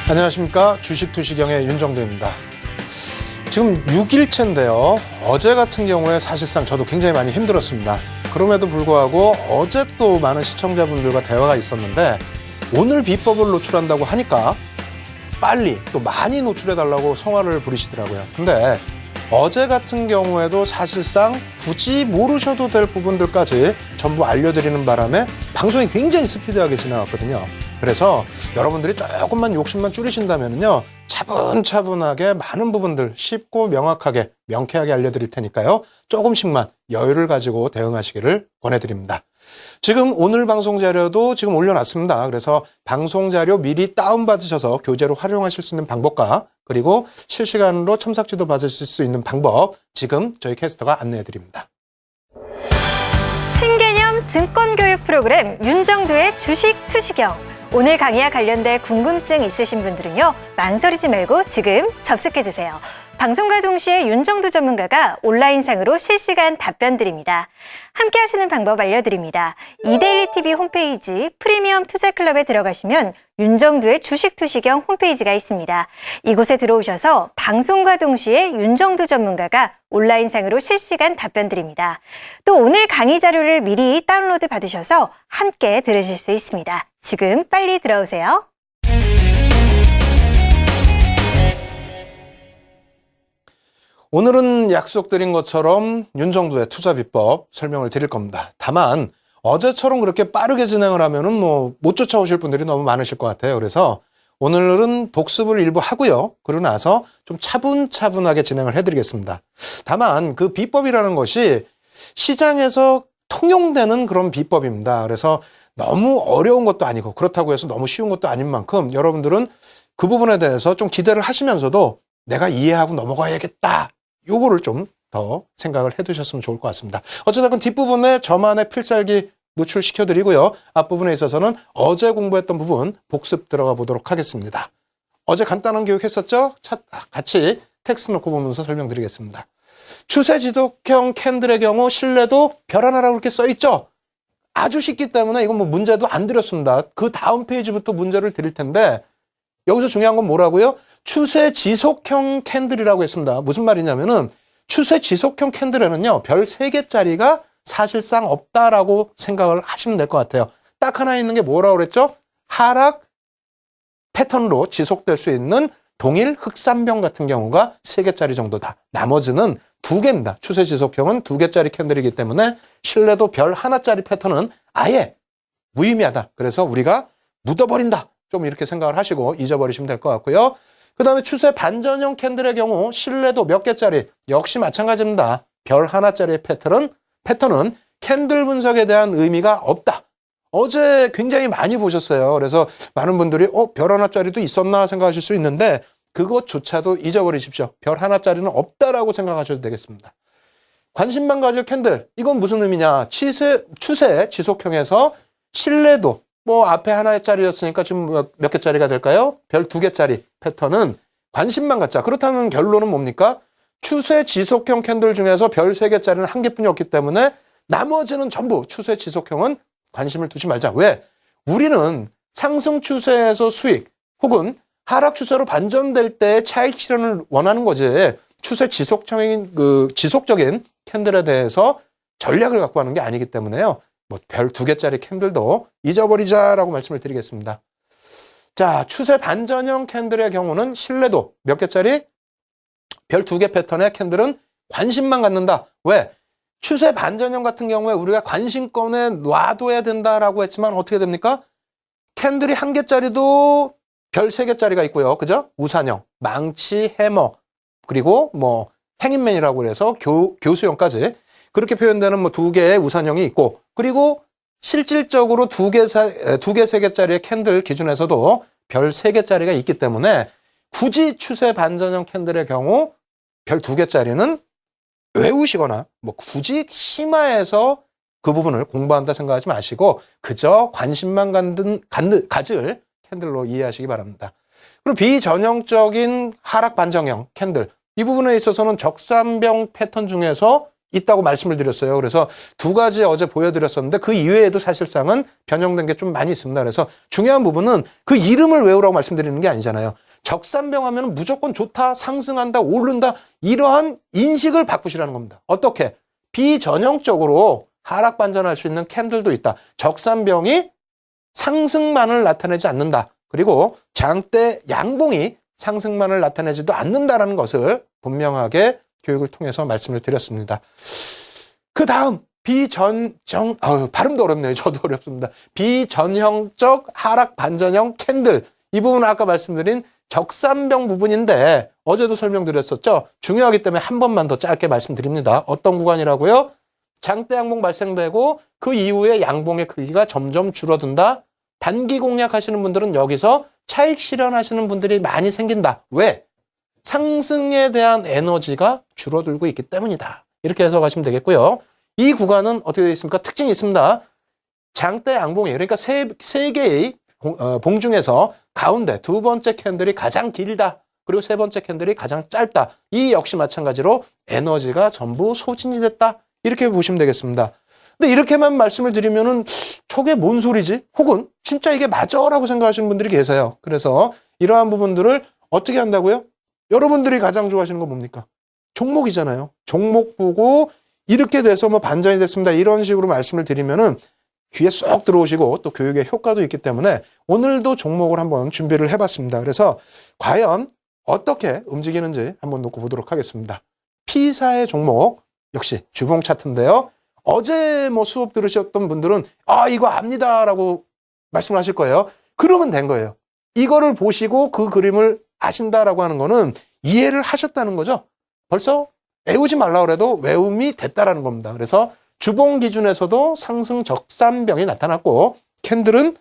안녕하십니까. 주식투시경의 윤정도입니다. 지금 6일째인데요. 어제 같은 경우에 사실상 저도 굉장히 많이 힘들었습니다. 그럼에도 불구하고 어제 또 많은 시청자분들과 대화가 있었는데 오늘 비법을 노출한다고 하니까 빨리 또 많이 노출해달라고 성화를 부리시더라고요. 근데 어제 같은 경우에도 사실상 굳이 모르셔도 될 부분들까지 전부 알려드리는 바람에 방송이 굉장히 스피드하게 지나갔거든요. 그래서 여러분들이 조금만 욕심만 줄이신다면요, 차분차분하게 많은 부분들 쉽고 명확하게 명쾌하게 알려드릴 테니까요, 조금씩만 여유를 가지고 대응하시기를 권해드립니다. 지금 오늘 방송 자료도 지금 올려놨습니다. 그래서 방송 자료 미리 다운받으셔서 교재로 활용하실 수 있는 방법과 그리고 실시간으로 첨삭지도 받으실 수 있는 방법 지금 저희 캐스터가 안내해드립니다. 신개념 증권교육 프로그램 윤정두의 주식 투시경. 오늘 강의와 관련된 궁금증 있으신 분들은요, 망설이지 말고 지금 접속해주세요. 방송과 동시에 윤정두 전문가가 온라인상으로 실시간 답변 드립니다. 함께 하시는 방법 알려드립니다. 이데일리TV 홈페이지 프리미엄 투자클럽에 들어가시면 윤정두의 주식 투시경 홈페이지가 있습니다. 이곳에 들어오셔서 방송과 동시에 윤정두 전문가가 온라인상으로 실시간 답변 드립니다. 또 오늘 강의 자료를 미리 다운로드 받으셔서 함께 들으실 수 있습니다. 지금 빨리 들어오세요. 오늘은 약속드린 것처럼 윤정두의 투자비법 설명을 드릴 겁니다. 다만 어제처럼 그렇게 빠르게 진행을 하면은 못 쫓아오실 분들이 너무 많으실 것 같아요. 그래서 오늘은 복습을 일부 하고요. 그러고 나서 좀 차분차분하게 진행을 해드리겠습니다. 다만 그 비법이라는 것이 시장에서 통용되는 그런 비법입니다. 그래서 너무 어려운 것도 아니고 그렇다고 해서 너무 쉬운 것도 아닌 만큼 여러분들은 그 부분에 대해서 좀 기대를 하시면서도 내가 이해하고 넘어가야겠다, 요거를 좀 더 생각을 해두셨으면 좋을 것 같습니다. 어쨌든 뒷부분에 저만의 필살기 노출시켜드리고요. 앞부분에 있어서는 어제 공부했던 부분 복습 들어가 보도록 하겠습니다. 어제 간단한 교육 했었죠? 같이 텍스트 놓고 보면서 설명드리겠습니다. 추세 지속형 캔들의 경우 신뢰도 별 하나라고 이렇게 써있죠? 아주 쉽기 때문에 이건 문제도 안 드렸습니다. 그 다음 페이지부터 문제를 드릴 텐데 여기서 중요한 건 뭐라고요? 추세 지속형 캔들이라고 했습니다. 무슨 말이냐면은 추세 지속형 캔들에는요, 별 3개짜리가 사실상 없다라고 생각을 하시면 될 것 같아요. 딱 하나 있는 게 뭐라고 그랬죠? 하락 패턴으로 지속될 수 있는 동일 흑산병 같은 경우가 3개짜리 정도다. 나머지는 2개입니다. 추세 지속형은 2개짜리 캔들이기 때문에 신뢰도 별 하나짜리 패턴은 아예 무의미하다. 그래서 우리가 묻어버린다, 좀 이렇게 생각을 하시고 잊어버리시면 될 것 같고요. 그 다음에 추세 반전형 캔들의 경우 신뢰도 몇 개짜리, 역시 마찬가지입니다. 별 하나짜리 패턴은 캔들 분석에 대한 의미가 없다. 어제 굉장히 많이 보셨어요. 그래서 많은 분들이 별 하나짜리도 있었나 생각하실 수 있는데 그것조차도 잊어버리십시오. 별 하나짜리는 없다라고 생각하셔도 되겠습니다. 관심만 가질 캔들, 이건 무슨 의미냐? 추세 지속형에서 신뢰도, 앞에 하나짜리였으니까 지금 몇 개짜리가 될까요? 별 2개짜리 패턴은 관심만 갖자. 그렇다면 결론은 뭡니까? 추세 지속형 캔들 중에서 별 3개짜리는 1개뿐이 없기 때문에 나머지는 전부 추세 지속형은 관심을 두지 말자. 왜? 우리는 상승 추세에서 수익 혹은 하락 추세로 반전될 때 차익 실현을 원하는 거지, 추세 지속적인 캔들에 대해서 전략을 갖고 하는 게 아니기 때문에요. 별 2개짜리 캔들도 잊어버리자라고 말씀을 드리겠습니다. 자, 추세 반전형 캔들의 경우는 신뢰도 몇 개짜리? 별 2개 패턴의 캔들은 관심만 갖는다. 왜? 추세 반전형 같은 경우에 우리가 관심권에 놔둬야 된다라고 했지만 어떻게 됩니까? 캔들이 1개짜리도 별 3개짜리가 있고요. 그죠? 우산형, 망치, 해머, 그리고 행인맨이라고 해서 교수형까지 그렇게 표현되는 2개의 우산형이 있고, 그리고 실질적으로 2개, 3개짜리의 캔들 기준에서도 별 3개짜리가 있기 때문에 굳이 추세 반전형 캔들의 경우 별 2개짜리는 외우시거나 굳이 심화해서 그 부분을 공부한다 생각하지 마시고 그저 관심만 가질 캔들로 이해하시기 바랍니다. 그리고 비전형적인 하락 반전형 캔들, 이 부분에 있어서는 적산병 패턴 중에서 있다고 말씀을 드렸어요. 그래서 두 가지 어제 보여드렸었는데 그 이외에도 사실상은 변형된 게 좀 많이 있습니다. 그래서 중요한 부분은 그 이름을 외우라고 말씀드리는 게 아니잖아요. 적산병 하면 무조건 좋다, 상승한다, 오른다 이러한 인식을 바꾸시라는 겁니다. 어떻게? 비전형적으로 하락 반전할 수 있는 캔들도 있다. 적산병이 상승만을 나타내지 않는다. 그리고 장대 양봉이 상승만을 나타내지도 않는다라는 것을 분명하게 교육을 통해서 말씀을 드렸습니다. 그 다음 발음도 어렵네요. 저도 어렵습니다. 비전형적 하락 반전형 캔들. 이 부분은 아까 말씀드린 적산병 부분인데 어제도 설명드렸었죠. 중요하기 때문에 한 번만 더 짧게 말씀드립니다. 어떤 구간이라고요? 장대 양봉 발생되고 그 이후에 양봉의 크기가 점점 줄어든다. 단기 공략하시는 분들은 여기서 차익 실현하시는 분들이 많이 생긴다. 왜? 상승에 대한 에너지가 줄어들고 있기 때문이다. 이렇게 해석하시면 되겠고요. 이 구간은 어떻게 되어 있습니까? 특징이 있습니다. 장대 양봉이 그러니까 세 개의 봉 중에서 가운데 두 번째 캔들이 가장 길다. 그리고 세 번째 캔들이 가장 짧다. 이 역시 마찬가지로 에너지가 전부 소진이 됐다. 이렇게 보시면 되겠습니다. 근데 이렇게만 말씀을 드리면은 저게 뭔 소리지? 혹은 진짜 이게 맞아라고 생각하시는 분들이 계세요. 그래서 이러한 부분들을 어떻게 한다고요? 여러분들이 가장 좋아하시는 건 뭡니까? 종목이잖아요. 종목 보고 이렇게 돼서 뭐 반전이 됐습니다. 이런 식으로 말씀을 드리면은 귀에 쏙 들어오시고 또 교육의 효과도 있기 때문에 오늘도 종목을 한번 준비를 해봤습니다. 그래서 과연 어떻게 움직이는지 한번 놓고 보도록 하겠습니다. P사의 종목 역시 주봉 차트인데요. 어제 뭐 수업 들으셨던 분들은 이거 압니다라고 말씀을 하실 거예요. 그러면 된 거예요. 이거를 보시고 그 그림을 아신다라고 하는 거는 이해를 하셨다는 거죠. 벌써 외우지 말라 그래도 외움이 됐다라는 겁니다. 그래서 주봉 기준에서도 상승 적산병이 나타났고 캔들은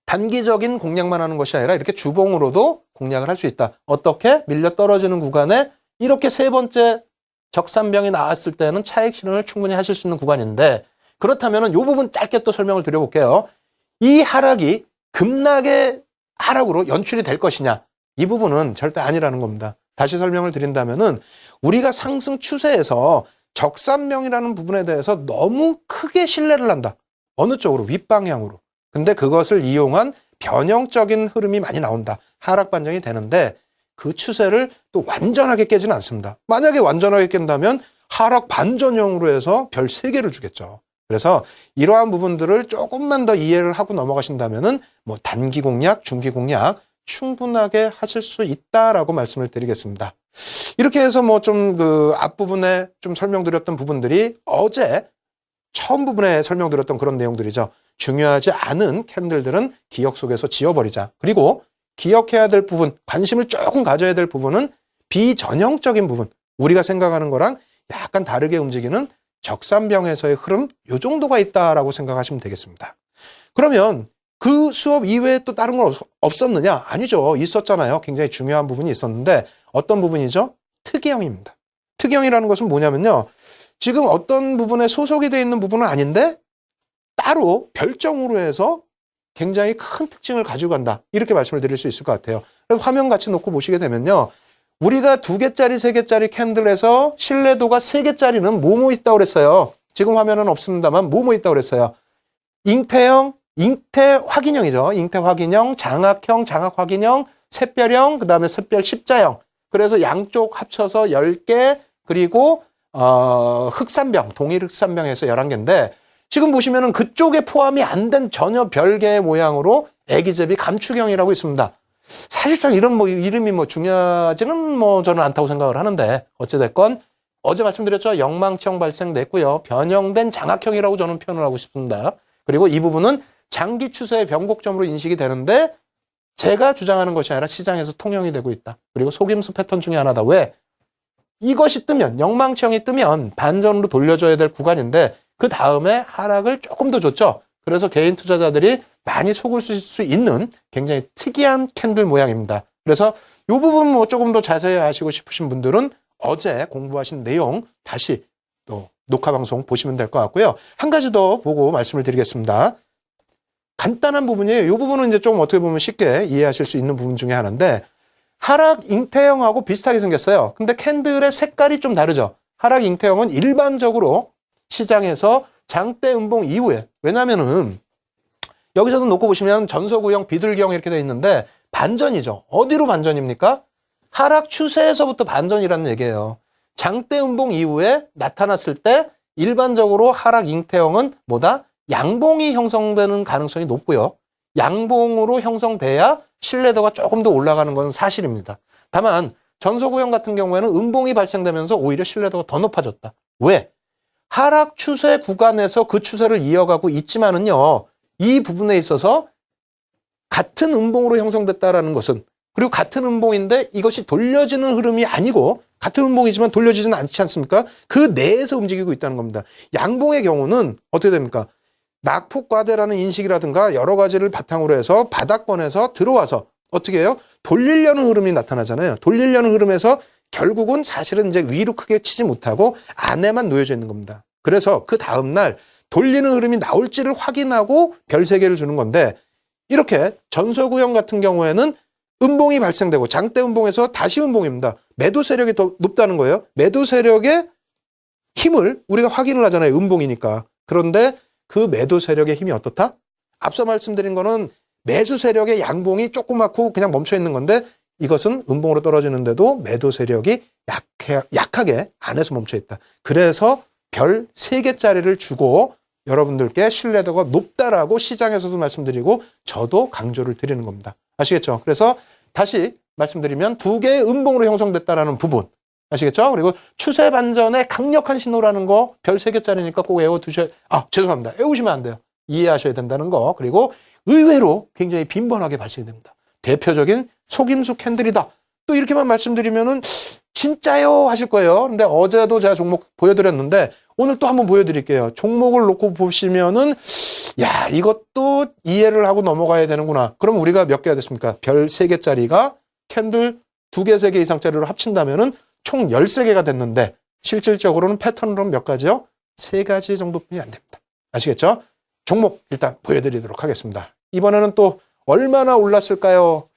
단기적인 공략만 하는 것이 아니라 이렇게 주봉으로도 공략을 할 수 있다. 어떻게? 밀려 떨어지는 구간에 이렇게 세 번째 적산병이 나왔을 때는 차익 실현을 충분히 하실 수 있는 구간인데 그렇다면 이 부분 짧게 또 설명을 드려볼게요. 이 하락이 급락의 하락으로 연출이 될 것이냐? 이 부분은 절대 아니라는 겁니다. 다시 설명을 드린다면은 우리가 상승 추세에서 적산병이라는 부분에 대해서 너무 크게 신뢰를 한다. 어느 쪽으로? 윗방향으로. 근데 그것을 이용한 변형적인 흐름이 많이 나온다. 하락 반전이 되는데 그 추세를 또 완전하게 깨지는 않습니다. 만약에 완전하게 깬다면 하락 반전형으로 해서 별 3개를 주겠죠. 그래서 이러한 부분들을 조금만 더 이해를 하고 넘어가신다면은 뭐 단기 공략, 중기 공략 충분하게 하실 수 있다라고 말씀을 드리겠습니다. 이렇게 해서 뭐 좀 그 앞부분에 좀 설명드렸던 부분들이 어제 처음 부분에 설명드렸던 그런 내용들이죠. 중요하지 않은 캔들들은 기억 속에서 지워버리자. 그리고 기억해야 될 부분, 관심을 조금 가져야 될 부분은 비전형적인 부분, 우리가 생각하는 거랑 약간 다르게 움직이는 적산병에서의 흐름, 요 정도가 있다라고 생각하시면 되겠습니다. 그러면 그 수업 이외에 또 다른 건 없었느냐? 아니죠. 있었잖아요. 굉장히 중요한 부분이 있었는데 어떤 부분이죠? 특이형입니다. 특이형이라는 것은 뭐냐면요. 지금 어떤 부분에 소속이 되어 있는 부분은 아닌데 따로 별정으로 해서 굉장히 큰 특징을 가지고 간다. 이렇게 말씀을 드릴 수 있을 것 같아요. 그래서 화면 같이 놓고 보시게 되면요. 우리가 2개짜리, 3개짜리 캔들에서 신뢰도가 3개짜리는 뭐뭐 있다고 그랬어요. 지금 화면은 없습니다만 뭐뭐 있다고 그랬어요. 잉태형, 잉태 확인형이죠. 잉태 확인형, 장악형, 장악 확인형, 샛별형, 그 다음에 샛별 십자형. 그래서 양쪽 합쳐서 10개, 그리고 흑산병, 동일 흑산병에서 11개인데 지금 보시면은 그쪽에 포함이 안 된 전혀 별개의 모양으로 애기제비 감축형이라고 있습니다. 사실상 이런 뭐 이름이 뭐 중요하지는 뭐 저는 않다고 생각을 하는데 어찌됐건 어제 말씀드렸죠. 영망청 발생됐고요. 변형된 장악형이라고 저는 표현을 하고 싶습니다. 그리고 이 부분은 장기 추세의 변곡점으로 인식이 되는데 제가 주장하는 것이 아니라 시장에서 통용이 되고 있다. 그리고 속임수 패턴 중에 하나다. 왜? 이것이 뜨면, 영망청이 뜨면 반전으로 돌려줘야 될 구간인데 그 다음에 하락을 조금 더 줬죠. 그래서 개인 투자자들이 많이 속을 수 있는 굉장히 특이한 캔들 모양입니다. 그래서 이 부분 뭐 조금 더 자세히 아시고 싶으신 분들은 어제 공부하신 내용 다시 또 녹화 방송 보시면 될 것 같고요. 한 가지 더 보고 말씀을 드리겠습니다. 간단한 부분이에요. 이 부분은 이제 조금 어떻게 보면 쉽게 이해하실 수 있는 부분 중에 하나인데 하락 잉태형하고 비슷하게 생겼어요. 근데 캔들의 색깔이 좀 다르죠. 하락 잉태형은 일반적으로 시장에서 장대 음봉 이후에, 왜냐면은 여기서도 놓고 보시면 전서구형, 비둘기형 이렇게 돼 있는데 반전이죠. 어디로 반전입니까? 하락 추세에서부터 반전이라는 얘기예요. 장대 음봉 이후에 나타났을 때 일반적으로 하락 잉태형은 뭐다? 양봉이 형성되는 가능성이 높고요. 양봉으로 형성돼야 신뢰도가 조금 더 올라가는 건 사실입니다. 다만 전서구형 같은 경우에는 음봉이 발생되면서 오히려 신뢰도가 더 높아졌다. 왜? 하락 추세 구간에서 그 추세를 이어가고 있지만은요, 이 부분에 있어서 같은 음봉으로 형성됐다라는 것은, 그리고 같은 음봉인데 이것이 돌려지는 흐름이 아니고 같은 음봉이지만 돌려지지는 않지 않습니까? 그 내에서 움직이고 있다는 겁니다. 양봉의 경우는 어떻게 됩니까? 낙폭과대라는 인식이라든가 여러 가지를 바탕으로 해서 바닥권에서 들어와서 어떻게 해요? 돌리려는 흐름이 나타나잖아요. 돌리려는 흐름에서 결국은 사실은 이제 위로 크게 치지 못하고 안에만 놓여져 있는 겁니다. 그래서 그 다음날 돌리는 흐름이 나올지를 확인하고 별 3개를 주는 건데, 이렇게 전서구형 같은 경우에는 음봉이 발생되고 장대 음봉에서 다시 음봉입니다. 매도 세력이 더 높다는 거예요. 매도 세력의 힘을 우리가 확인을 하잖아요. 음봉이니까. 그런데 그 매도 세력의 힘이 어떻다? 앞서 말씀드린 거는 매수 세력의 양봉이 조그맣고 그냥 멈춰 있는 건데, 이것은 음봉으로 떨어지는데도 매도 세력이 약하게 안에서 멈춰 있다. 그래서 별 3개짜리를 주고 여러분들께 신뢰도가 높다라고 시장에서도 말씀드리고 저도 강조를 드리는 겁니다. 아시겠죠? 그래서 다시 말씀드리면 2개의 음봉으로 형성됐다라는 부분. 아시겠죠? 그리고 추세 반전의 강력한 신호라는 거 별 3개짜리니까 꼭 외워두셔야, 죄송합니다. 외우시면 안 돼요. 이해하셔야 된다는 거. 그리고 의외로 굉장히 빈번하게 발생이 됩니다. 대표적인 속임수 캔들이다. 또 이렇게만 말씀드리면은 진짜요 하실 거예요. 근데 어제도 제가 종목 보여드렸는데 오늘 또 한번 보여드릴게요. 종목을 놓고 보시면은 야, 이것도 이해를 하고 넘어가야 되는구나. 그럼 우리가 몇 개가 됐습니까? 별 3개짜리가 캔들 2개, 3개 이상짜리로 합친다면은 총 13개가 됐는데 실질적으로는 패턴으로는 몇 가지요? 3가지 정도뿐이 안 됩니다. 아시겠죠? 종목 일단 보여드리도록 하겠습니다. 이번에는 또 얼마나 올랐을까요?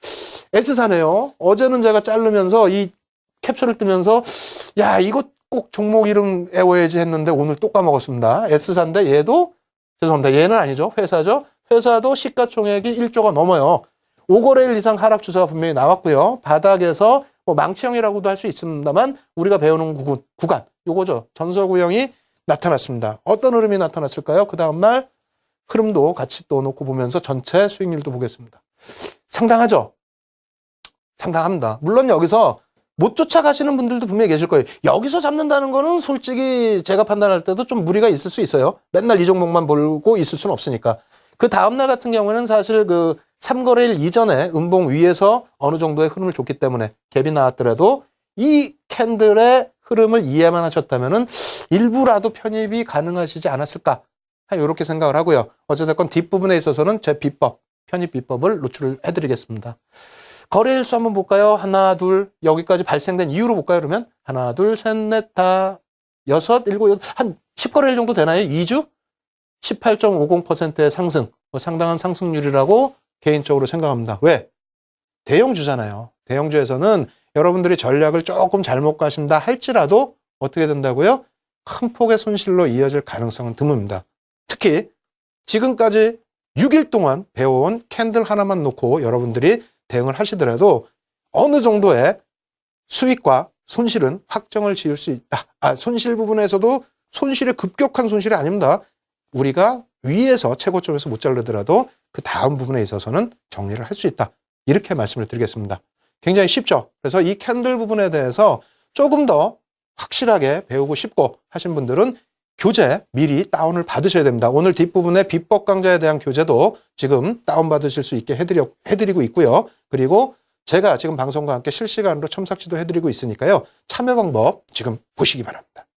S사네요. 어제는 제가 자르면서 이 캡처를 뜨면서 야, 이거 꼭 종목 이름 외워야지 했는데 오늘 또 까먹었습니다. S사인데 얘도 죄송합니다. 얘는 아니죠. 회사죠. 회사도 시가총액이 1조가 넘어요. 5거래일 이상 하락 추세가 분명히 나왔고요. 바닥에서 뭐 망치형이라고도 할 수 있습니다만 우리가 배우는 구간 요거죠. 전서구형이 나타났습니다. 어떤 흐름이 나타났을까요? 그 다음날 흐름도 같이 또 놓고 보면서 전체 수익률도 보겠습니다. 상당하죠? 상당합니다. 물론 여기서 못 쫓아가시는 분들도 분명히 계실 거예요. 여기서 잡는다는 거는 솔직히 제가 판단할 때도 좀 무리가 있을 수 있어요. 맨날 이 종목만 보고 있을 수는 없으니까. 그 다음날 같은 경우에는 사실 그 3거래일 이전에 음봉 위에서 어느 정도의 흐름을 줬기 때문에 갭이 나왔더라도 이 캔들의 흐름을 이해만 하셨다면은 일부라도 편입이 가능하시지 않았을까? 이렇게 생각을 하고요. 어쨌든 뒷부분에 있어서는 제 비법, 편입 비법을 노출을 해드리겠습니다. 거래일 수 한번 볼까요? 하나, 둘, 여기까지 발생된 이유로 볼까요? 그러면 하나, 둘, 셋, 넷, 다, 여섯, 일곱, 여덟, 한 10거래일 정도 되나요? 2주? 18.50%의 상승, 상당한 상승률이라고 개인적으로 생각합니다. 왜? 대형주잖아요. 대형주에서는 여러분들이 전략을 조금 잘못 가신다 할지라도 어떻게 된다고요? 큰 폭의 손실로 이어질 가능성은 드뭅니다. 특히 지금까지 6일 동안 배워온 캔들 하나만 놓고 여러분들이 대응을 하시더라도 어느 정도의 수익과 손실은 확정을 지을 수 있다. 손실 부분에서도 손실이 급격한 손실이 아닙니다. 우리가 위에서 최고점에서 못 자르더라도 그 다음 부분에 있어서는 정리를 할 수 있다. 이렇게 말씀을 드리겠습니다. 굉장히 쉽죠? 그래서 이 캔들 부분에 대해서 조금 더 확실하게 배우고 싶고 하신 분들은 교재 미리 다운을 받으셔야 됩니다. 오늘 뒷부분에 비법 강좌에 대한 교재도 지금 다운받으실 수 있게 해드리고 있고요. 그리고 제가 지금 방송과 함께 실시간으로 첨삭지도 해드리고 있으니까요. 참여 방법 지금 보시기 바랍니다.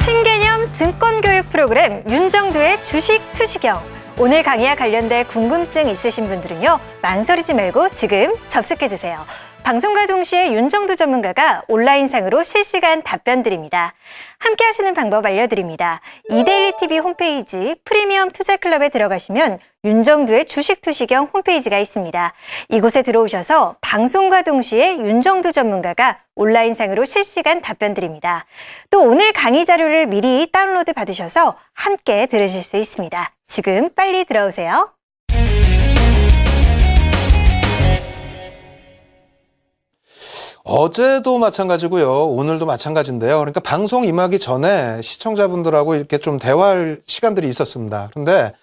신개념 증권교육 프로그램 윤정두의 주식 투시경. 오늘 강의와 관련된 궁금증 있으신 분들은요. 망설이지 말고 지금 접속해주세요. 방송과 동시에 윤정두 전문가가 온라인상으로 실시간 답변 드립니다. 함께 하시는 방법 알려드립니다. 이데일리 TV 홈페이지 프리미엄 투자클럽에 들어가시면 윤정두의 주식 투시경 홈페이지가 있습니다. 이곳에 들어오셔서 방송과 동시에 윤정두 전문가가 온라인상으로 실시간 답변 드립니다. 또 오늘 강의 자료를 미리 다운로드 받으셔서 함께 들으실 수 있습니다. 지금 빨리 들어오세요. 어제도 마찬가지고요. 오늘도 마찬가지인데요. 그러니까 방송 임하기 전에 시청자분들하고 이렇게 좀 대화할 시간들이 있었습니다. 그런데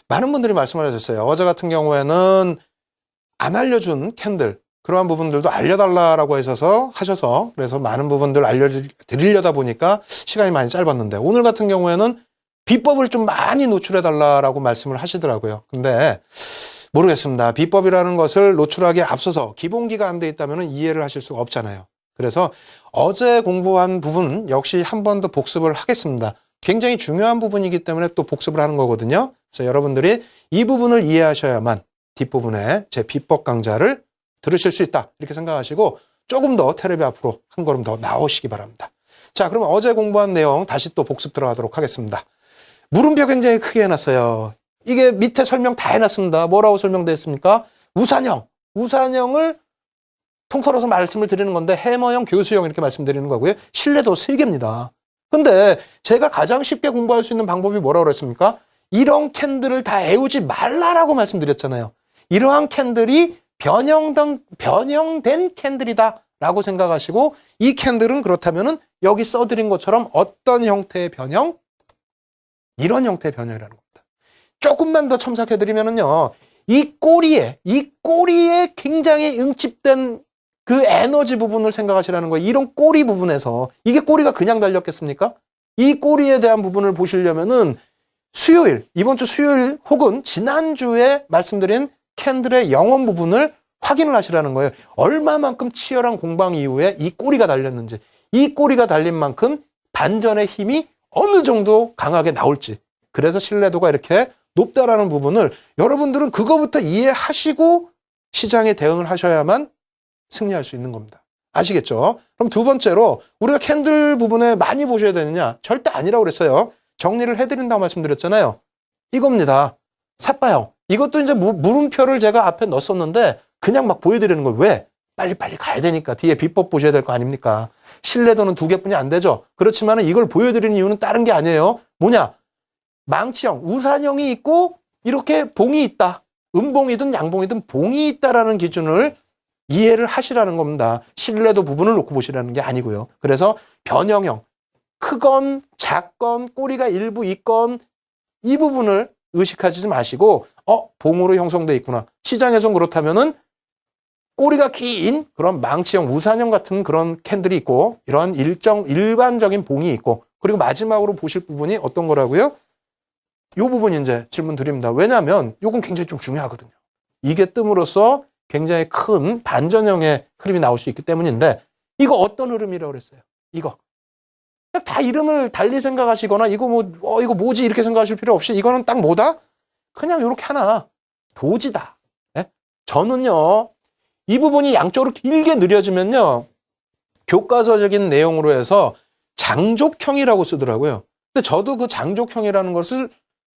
많은 분들이 말씀을 하셨어요. 어제 같은 경우에는 안 알려준 캔들, 그러한 부분들도 알려달라고 하셔서 그래서 많은 부분들 알려드리려다 보니까 시간이 많이 짧았는데, 오늘 같은 경우에는 비법을 좀 많이 노출해달라고 말씀을 하시더라고요. 근데 모르겠습니다. 비법이라는 것을 노출하기에 앞서서 기본기가 안 돼 있다면 이해를 하실 수가 없잖아요. 그래서 어제 공부한 부분 역시 한 번 더 복습을 하겠습니다. 굉장히 중요한 부분이기 때문에 또 복습을 하는 거거든요. 그래서 여러분들이 이 부분을 이해하셔야만 뒷부분에 제 비법 강좌를 들으실 수 있다, 이렇게 생각하시고 조금 더 텔레비 앞으로 한 걸음 더 나오시기 바랍니다. 자, 그럼 어제 공부한 내용 다시 또 복습 들어가도록 하겠습니다. 물음표 굉장히 크게 해놨어요. 이게 밑에 설명 다 해놨습니다. 뭐라고 설명되어 있습니까? 우산형을 통틀어서 말씀을 드리는 건데, 해머형, 교수형 이렇게 말씀드리는 거고요. 신뢰도 3개입니다. 근데 제가 가장 쉽게 공부할 수 있는 방법이 뭐라고 그랬습니까? 이런 캔들을 다 애우지 말라라고 말씀드렸잖아요. 이러한 캔들이 변형된 캔들이다 라고 생각하시고, 이 캔들은 그렇다면은 여기 써드린 것처럼 어떤 형태의 변형? 이런 형태의 변형이라는 겁니다. 조금만 더 첨삭해드리면은요, 이 꼬리에 굉장히 응집된 그 에너지 부분을 생각하시라는 거예요. 이런 꼬리 부분에서, 이게 꼬리가 그냥 달렸겠습니까? 이 꼬리에 대한 부분을 보시려면은 이번 주 수요일 혹은 지난주에 말씀드린 캔들의 영원 부분을 확인을 하시라는 거예요. 얼마만큼 치열한 공방 이후에 이 꼬리가 달렸는지, 이 꼬리가 달린 만큼 반전의 힘이 어느 정도 강하게 나올지, 그래서 신뢰도가 이렇게 높다라는 부분을 여러분들은 그거부터 이해하시고 시장에 대응을 하셔야만 승리할 수 있는 겁니다. 아시겠죠? 그럼 두 번째로, 우리가 캔들 부분에 많이 보셔야 되느냐? 절대 아니라고 그랬어요. 정리를 해드린다고 말씀드렸잖아요. 이겁니다. 삿바형. 이것도 이제 물음표를 제가 앞에 넣었었는데 그냥 막 보여드리는 거예요. 왜? 빨리빨리 가야 되니까. 뒤에 비법 보셔야 될 거 아닙니까? 신뢰도는 2개뿐이 안 되죠. 그렇지만 이걸 보여드리는 이유는 다른 게 아니에요. 뭐냐? 망치형, 우산형이 있고 이렇게 봉이 있다. 음봉이든 양봉이든 봉이 있다라는 기준을 이해를 하시라는 겁니다. 신뢰도 부분을 놓고 보시라는 게 아니고요. 그래서 변형형, 크건 작건 꼬리가 일부 있건 이 부분을 의식하지 마시고, 봉으로 형성돼 있구나. 시장에선 그렇다면은 꼬리가 긴 그런 망치형, 우산형 같은 그런 캔들이 있고, 이런 일반적인 봉이 있고, 그리고 마지막으로 보실 부분이 어떤 거라고요? 이 부분 이제 질문 드립니다. 왜냐하면 이건 굉장히 좀 중요하거든요. 이게 뜸으로써 굉장히 큰 반전형의 흐름이 나올 수 있기 때문인데, 이거 어떤 흐름이라고 그랬어요? 이거. 그냥 다 이름을 달리 생각하시거나 이거 뭐지 이렇게 생각하실 필요 없이, 이거는 딱 뭐다? 그냥 이렇게 하나. 도지다. 예? 저는요, 이 부분이 양쪽으로 길게 느려지면요, 교과서적인 내용으로 해서 장족형이라고 쓰더라고요. 근데 저도 그 장족형이라는 것을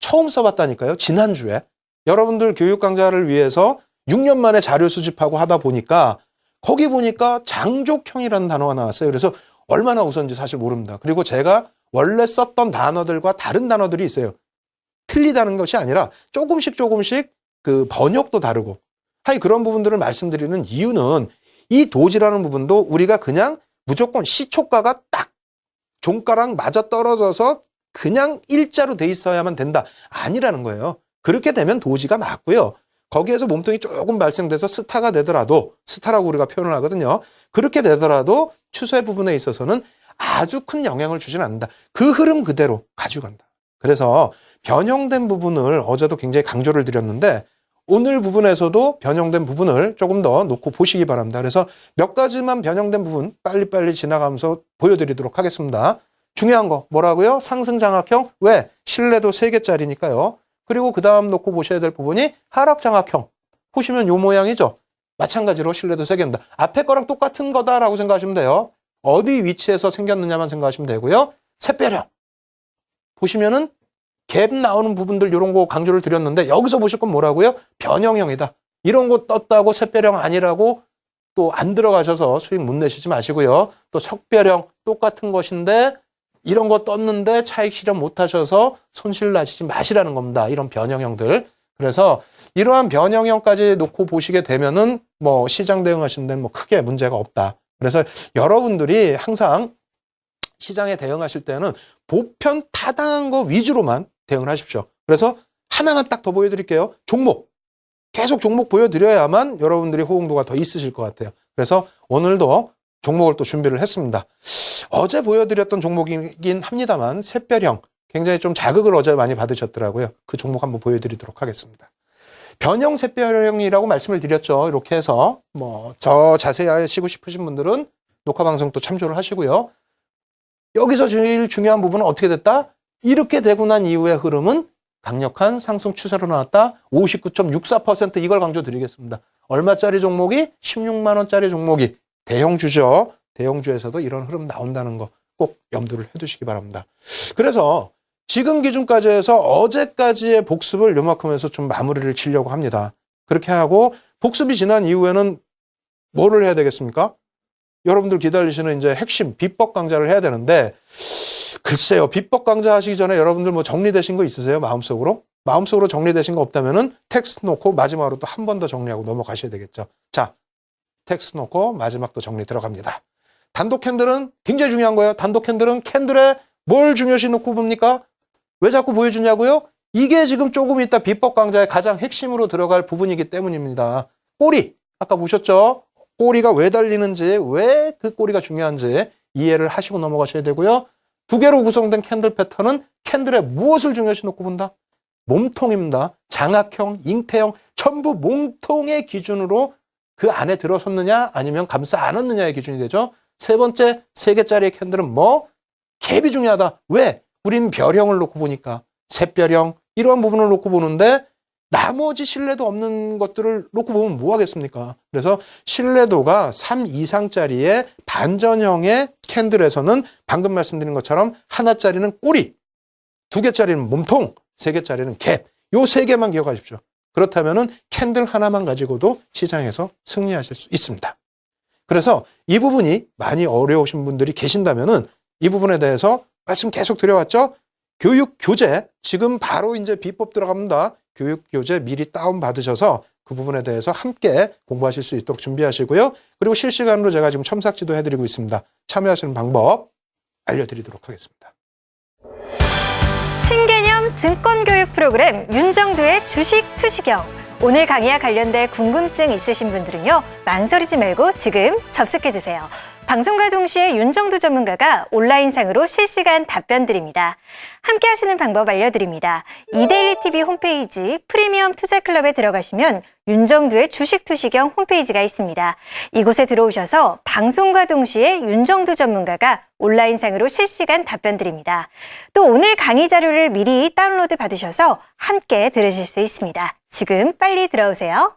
처음 써봤다니까요. 지난주에. 여러분들 교육 강좌를 위해서 6년 만에 자료 수집하고 하다 보니까 거기 보니까 장족형이라는 단어가 나왔어요. 그래서 얼마나 우선인지 사실 모릅니다. 그리고 제가 원래 썼던 단어들과 다른 단어들이 있어요. 틀리다는 것이 아니라 조금씩 그 번역도 다르고. 그런 부분들을 말씀드리는 이유는, 이 도지라는 부분도 우리가 그냥 무조건 시초가가 딱 종가랑 맞아 떨어져서 그냥 일자로 돼 있어야만 된다, 아니라는 거예요. 그렇게 되면 도지가 맞고요. 거기에서 몸통이 조금 발생돼서 스타가 되더라도, 스타라고 우리가 표현을 하거든요. 그렇게 되더라도 추세 부분에 있어서는 아주 큰 영향을 주진 않는다. 그 흐름 그대로 가지고 간다. 그래서 변형된 부분을 어제도 굉장히 강조를 드렸는데, 오늘 부분에서도 변형된 부분을 조금 더 놓고 보시기 바랍니다. 그래서 몇 가지만 변형된 부분 빨리빨리 지나가면서 보여드리도록 하겠습니다. 중요한 거 뭐라고요? 상승장악형. 왜? 신뢰도 3개짜리니까요. 그리고 그 다음 놓고 보셔야 될 부분이 하락장악형. 보시면 요 모양이죠. 마찬가지로 신뢰도 세개입니다. 앞에 거랑 똑같은 거다라고 생각하시면 돼요. 어디 위치에서 생겼느냐만 생각하시면 되고요. 샛별형. 보시면은 갭 나오는 부분들 이런 거 강조를 드렸는데 여기서 보실 건 뭐라고요? 변형형이다. 이런 거 떴다고 샛별형 아니라고 또 안 들어가셔서 수익 못 내시지 마시고요. 또 석별형 똑같은 것인데 이런 거 떴는데 차익 실현 못 하셔서 손실 나시지 마시라는 겁니다. 이런 변형형들. 그래서 이러한 변형형까지 놓고 보시게 되면은 뭐 시장 대응하시는 데는 뭐 크게 문제가 없다. 그래서 여러분들이 항상 시장에 대응하실 때는 보편 타당한 거 위주로만 대응을 하십시오. 그래서 하나만 딱 더 보여드릴게요. 종목. 계속 종목 보여드려야만 여러분들이 호응도가 더 있으실 것 같아요. 그래서 오늘도 종목을 또 준비를 했습니다. 어제 보여드렸던 종목이긴 합니다만 샛별형 굉장히 좀 자극을 어제 많이 받으셨더라고요. 그 종목 한번 보여드리도록 하겠습니다. 변형 샛별형이라고 말씀을 드렸죠. 이렇게 해서 뭐 저 자세히 하시고 싶으신 분들은 녹화 방송 또 참조를 하시고요. 여기서 제일 중요한 부분은 어떻게 됐다? 이렇게 되고 난 이후의 흐름은 강력한 상승 추세로 나왔다. 59.64% 이걸 강조드리겠습니다. 얼마짜리 종목이? 16만 원짜리 종목이 대형주죠. 대형주에서도 이런 흐름 나온다는 거 꼭 염두를 해두시기 바랍니다. 그래서 지금 기준까지 해서 어제까지의 복습을 요만큼 해서 좀 마무리를 치려고 합니다. 그렇게 하고 복습이 지난 이후에는 뭐를 해야 되겠습니까? 여러분들 기다리시는 이제 핵심 비법 강좌를 해야 되는데 글쎄요. 비법 강좌 하시기 전에 여러분들 뭐 정리되신 거 있으세요? 마음속으로? 마음속으로 정리되신 거 없다면은 텍스트 놓고 마지막으로 또 한 번 더 정리하고 넘어가셔야 되겠죠. 자, 텍스트 놓고 마지막 또 정리 들어갑니다. 단독 캔들은 굉장히 중요한 거예요. 단독 캔들은 캔들에 뭘 중요시 놓고 봅니까? 왜 자꾸 보여주냐고요? 이게 지금 조금 이따 비법 강좌의 가장 핵심으로 들어갈 부분이기 때문입니다. 꼬리. 아까 보셨죠? 꼬리가 왜 달리는지, 왜 그 꼬리가 중요한지 이해를 하시고 넘어가셔야 되고요. 두 개로 구성된 캔들 패턴은 캔들에 무엇을 중요시 놓고 본다? 몸통입니다. 장악형, 잉태형, 전부 몸통의 기준으로 그 안에 들어섰느냐 아니면 감싸 안았느냐의 기준이 되죠. 세 번째, 3개짜리의 캔들은 뭐? 갭이 중요하다. 왜? 우린 별형을 놓고 보니까 샛별형 이러한 부분을 놓고 보는데 나머지 신뢰도 없는 것들을 놓고 보면 뭐 하겠습니까? 그래서 신뢰도가 3 이상짜리의 반전형의 캔들에서는 방금 말씀드린 것처럼 하나짜리는 꼬리, 2개짜리는 몸통, 3개짜리는 갭. 요 3개만 기억하십시오. 그렇다면은 캔들 하나만 가지고도 시장에서 승리하실 수 있습니다. 그래서 이 부분이 많이 어려우신 분들이 계신다면은 이 부분에 대해서 말씀 계속 드려왔죠? 교육 교재, 지금 바로 이제 비법 들어갑니다. 교육 교재 미리 다운 받으셔서 그 부분에 대해서 함께 공부하실 수 있도록 준비하시고요. 그리고 실시간으로 제가 지금 첨삭지도 해드리고 있습니다. 참여하시는 방법 알려드리도록 하겠습니다. 신개념 증권교육 프로그램 윤정두의 주식 투시경. 오늘 강의와 관련된 궁금증 있으신 분들은요, 망설이지 말고 지금 접속해주세요. 방송과 동시에 윤정두 전문가가 온라인상으로 실시간 답변 드립니다. 함께 하시는 방법 알려드립니다. 이데일리TV 홈페이지 프리미엄 투자클럽에 들어가시면 윤정두의 주식 투시경 홈페이지가 있습니다. 이곳에 들어오셔서 방송과 동시에 윤정두 전문가가 온라인상으로 실시간 답변 드립니다. 또 오늘 강의 자료를 미리 다운로드 받으셔서 함께 들으실 수 있습니다. 지금 빨리 들어오세요.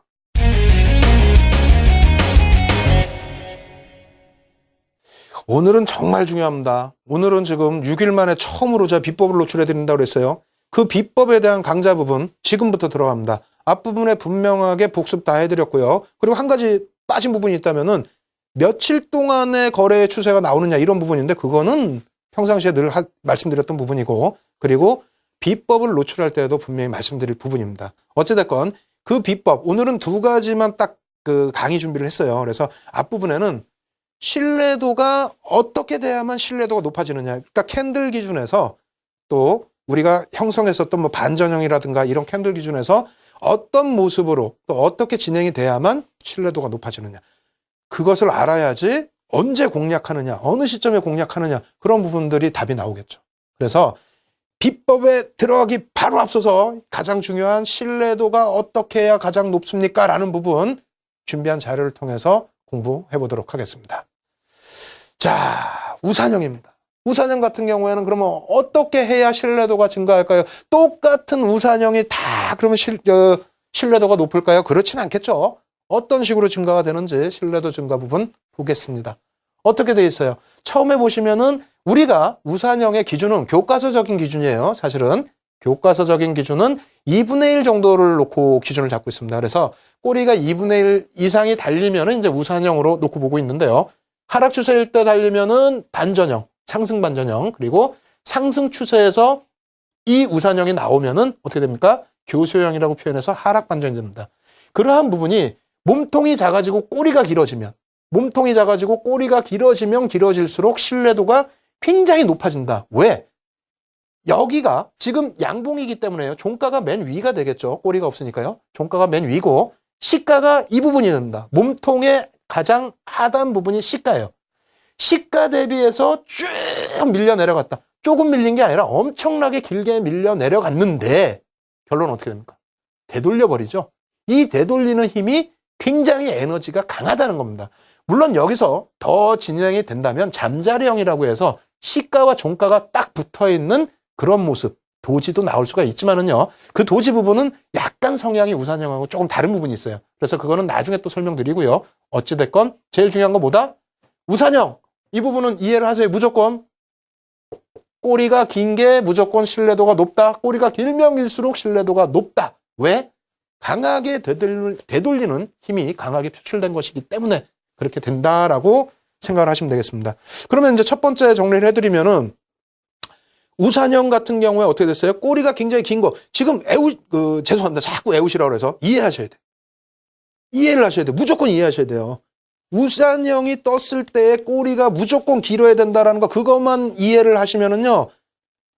오늘은 정말 중요합니다. 오늘은 지금 6일 만에 처음으로 제가 비법을 노출해 드린다고 그랬어요. 그 비법에 대한 강좌 부분 지금부터 들어갑니다. 앞부분에 분명하게 복습 다 해드렸고요. 그리고 한 가지 빠진 부분이 있다면은 며칠 동안의 거래의 추세가 나오느냐 이런 부분인데 그거는 평상시에 늘 말씀드렸던 부분이고 그리고 비법을 노출할 때도 분명히 말씀드릴 부분입니다. 어찌됐건 그 비법 오늘은 2가지만 딱 그 강의 준비를 했어요. 그래서 앞부분에는 신뢰도가 어떻게 돼야만 신뢰도가 높아지느냐. 그러니까 캔들 기준에서 또 우리가 형성했었던 뭐 반전형이라든가 이런 캔들 기준에서 어떤 모습으로 또 어떻게 진행이 돼야만 신뢰도가 높아지느냐. 그것을 알아야지 언제 공략하느냐, 어느 시점에 공략하느냐 그런 부분들이 답이 나오겠죠. 그래서 비법에 들어가기 바로 앞서서 가장 중요한 신뢰도가 어떻게 해야 가장 높습니까? 라는 부분 준비한 자료를 통해서 공부해 보도록 하겠습니다. 자, 우산형입니다. 우산형 같은 경우에는 그러면 어떻게 해야 신뢰도가 증가할까요? 똑같은 우산형이 다 그러면 신뢰도가 높을까요? 그렇진 않겠죠. 어떤 식으로 증가가 되는지 신뢰도 증가 부분 보겠습니다. 어떻게 돼 있어요? 처음에 보시면은 우리가 우산형의 기준은 교과서적인 기준이에요. 사실은 교과서적인 기준은 2분의 1 정도를 놓고 기준을 잡고 있습니다. 그래서 꼬리가 2분의 1 이상이 달리면은 이제 우산형으로 놓고 보고 있는데요. 하락 추세일 때 달리면은 반전형, 상승 반전형, 그리고 상승 추세에서 이 우산형이 나오면은 어떻게 됩니까? 교수형이라고 표현해서 하락 반전이 됩니다. 그러한 부분이 몸통이 작아지고 꼬리가 길어지면, 몸통이 작아지고 꼬리가 길어지면 길어질수록 신뢰도가 굉장히 높아진다. 왜? 여기가 지금 양봉이기 때문에요. 종가가 맨 위가 되겠죠. 꼬리가 없으니까요. 종가가 맨 위고 시가가 이 부분이 된다. 몸통의 가장 하단 부분이 시가예요. 시가 대비해서 쭉 밀려 내려갔다. 조금 밀린 게 아니라 엄청나게 길게 밀려 내려갔는데 결론은 어떻게 됩니까? 되돌려 버리죠. 이 되돌리는 힘이 굉장히 에너지가 강하다는 겁니다. 물론 여기서 더 진행이 된다면 잠자리형이라고 해서 시가와 종가가 딱 붙어있는 그런 모습, 도지도 나올 수가 있지만은요, 그 도지 부분은 약간 성향이 우산형하고 조금 다른 부분이 있어요. 그래서 그거는 나중에 또 설명드리고요. 어찌됐건 제일 중요한 건 뭐다? 우산형! 이 부분은 이해를 하세요. 무조건 꼬리가 긴 게 무조건 신뢰도가 높다. 꼬리가 길면 길수록 신뢰도가 높다. 왜? 강하게 되돌리는 힘이 강하게 표출된 것이기 때문에 그렇게 된다라고 생각을 하시면 되겠습니다. 그러면 이제 첫 번째 정리를 해드리면은 우산형 같은 경우에 어떻게 됐어요? 꼬리가 굉장히 긴 거. 지금 죄송합니다. 자꾸 애우시라고 해서 이해하셔야 돼. 이해를 하셔야 돼. 무조건 이해하셔야 돼요. 우산형이 떴을 때 꼬리가 무조건 길어야 된다라는 거, 그것만 이해를 하시면은요,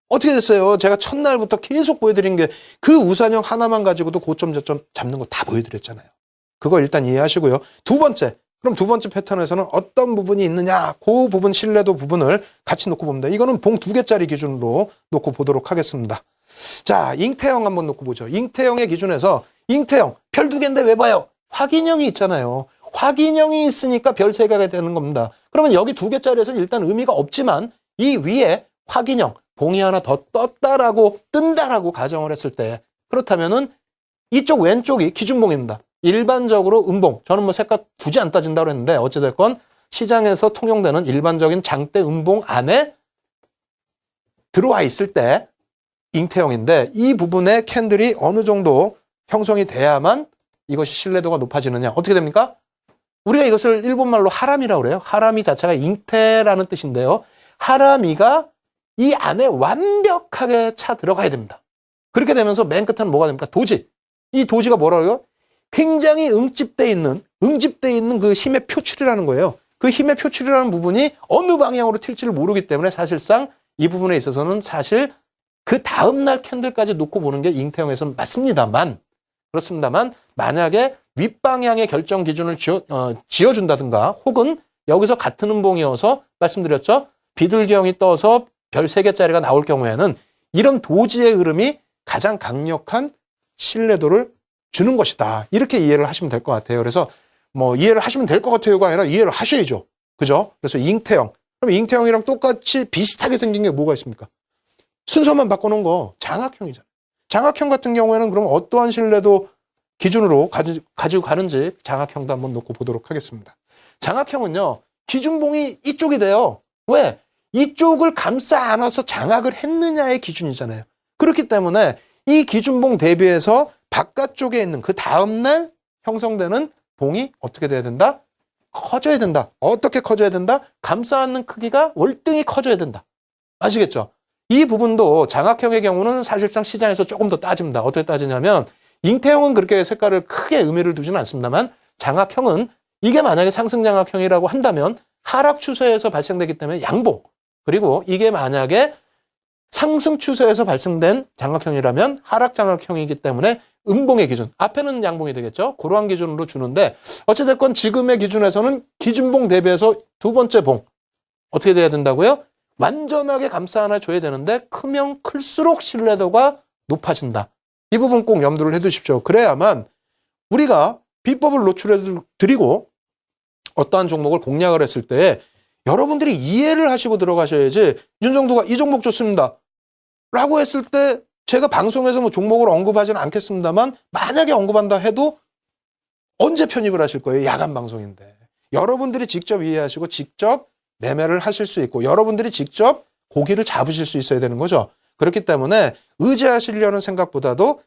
어떻게 됐어요? 제가 첫날부터 계속 보여드린 게 그 우산형 하나만 가지고도 고점 저점 잡는 거 다 보여드렸잖아요. 그거 일단 이해하시고요. 두 번째, 그럼 두 번째 패턴에서는 어떤 부분이 있느냐, 그 부분, 신뢰도 부분을 같이 놓고 봅니다. 이거는 봉 2개짜리 기준으로 놓고 보도록 하겠습니다. 자, 잉태형 한번 놓고 보죠. 잉태형의 기준에서, 잉태형, 별 2개인데 왜 봐요? 확인형이 있잖아요. 확인형이 있으니까 별 3개가 되는 겁니다. 그러면 여기 2개짜리에서는 일단 의미가 없지만 이 위에 확인형, 봉이 하나 더 떴다라고, 뜬다라고 가정을 했을 때, 그렇다면은 이쪽 왼쪽이 기준봉입니다. 일반적으로 음봉, 저는 뭐 색깔 굳이 안 따진다고 했는데 어찌됐건 시장에서 통용되는 일반적인 장대 음봉 안에 들어와 있을 때 잉태형인데, 이 부분에 캔들이 어느 정도 형성이 돼야만 이것이 신뢰도가 높아지느냐. 어떻게 됩니까? 우리가 이것을 일본말로 하라미라고 그래요. 하라미 자체가 잉태라는 뜻인데요. 하라미가 이 안에 완벽하게 차 들어가야 됩니다. 그렇게 되면서 맨 끝에는 뭐가 됩니까? 도지. 이 도지가 뭐라고요? 굉장히 응집돼 있는 그 힘의 표출이라는 거예요. 그 힘의 표출이라는 부분이 어느 방향으로 튈지를 모르기 때문에 사실상 이 부분에 있어서는 사실 그 다음날 캔들까지 놓고 보는 게 잉태형에서는 맞습니다만, 그렇습니다만 만약에 윗방향의 결정 기준을 지어준다든가, 혹은 여기서 같은 음봉이어서 말씀드렸죠. 비둘기형이 떠서 별 3개짜리가 나올 경우에는 이런 도지의 흐름이 가장 강력한 신뢰도를 주는 것이다. 이렇게 이해를 하시면 될 것 같아요. 그래서 뭐 이해를 하시면 될 것 같아요가 아니라 이해를 하셔야죠. 그죠? 그래서 잉태형. 그럼 잉태형이랑 똑같이 비슷하게 생긴 게 뭐가 있습니까? 순서만 바꿔놓은 거 장악형이잖아요. 장악형 같은 경우에는 그럼 어떠한 신뢰도 기준으로 가지고 가는지 장악형도 한번 놓고 보도록 하겠습니다. 장악형은요, 기준봉이 이쪽이 돼요. 왜? 이쪽을 감싸 안아서 장악을 했느냐의 기준이잖아요. 그렇기 때문에 이 기준봉 대비해서 바깥쪽에 있는 그 다음날 형성되는 봉이 어떻게 돼야 된다? 커져야 된다. 어떻게 커져야 된다? 감싸 안는 크기가 월등히 커져야 된다. 아시겠죠? 이 부분도 장악형의 경우는 사실상 시장에서 조금 더 따집니다. 어떻게 따지냐면, 잉태형은 그렇게 색깔을 크게 의미를 두지는 않습니다만, 장악형은 이게 만약에 상승 장악형이라고 한다면 하락 추세에서 발생되기 때문에 양봉, 그리고 이게 만약에 상승 추세에서 발생된 장악형이라면 하락 장악형이기 때문에 음봉의 기준, 앞에는 양봉이 되겠죠. 그러한 기준으로 주는데, 어찌됐건 지금의 기준에서는 기준봉 대비해서 두 번째 봉 어떻게 돼야 된다고요? 완전하게 감싸 안아 줘야 되는데 크면 클수록 신뢰도가 높아진다. 이 부분 꼭 염두를 해두십시오. 그래야만 우리가 비법을 노출해 드리고 어떠한 종목을 공략을 했을 때 여러분들이 이해를 하시고 들어가셔야지, 윤정두가 이 종목 좋습니다 라고 했을 때 제가 방송에서 뭐 종목을 언급하지는 않겠습니다만, 만약에 언급한다 해도 언제 편입을 하실 거예요? 야간 방송인데. 여러분들이 직접 이해하시고 직접 매매를 하실 수 있고 여러분들이 직접 고기를 잡으실 수 있어야 되는 거죠. 그렇기 때문에 의지하시려는 생각보다도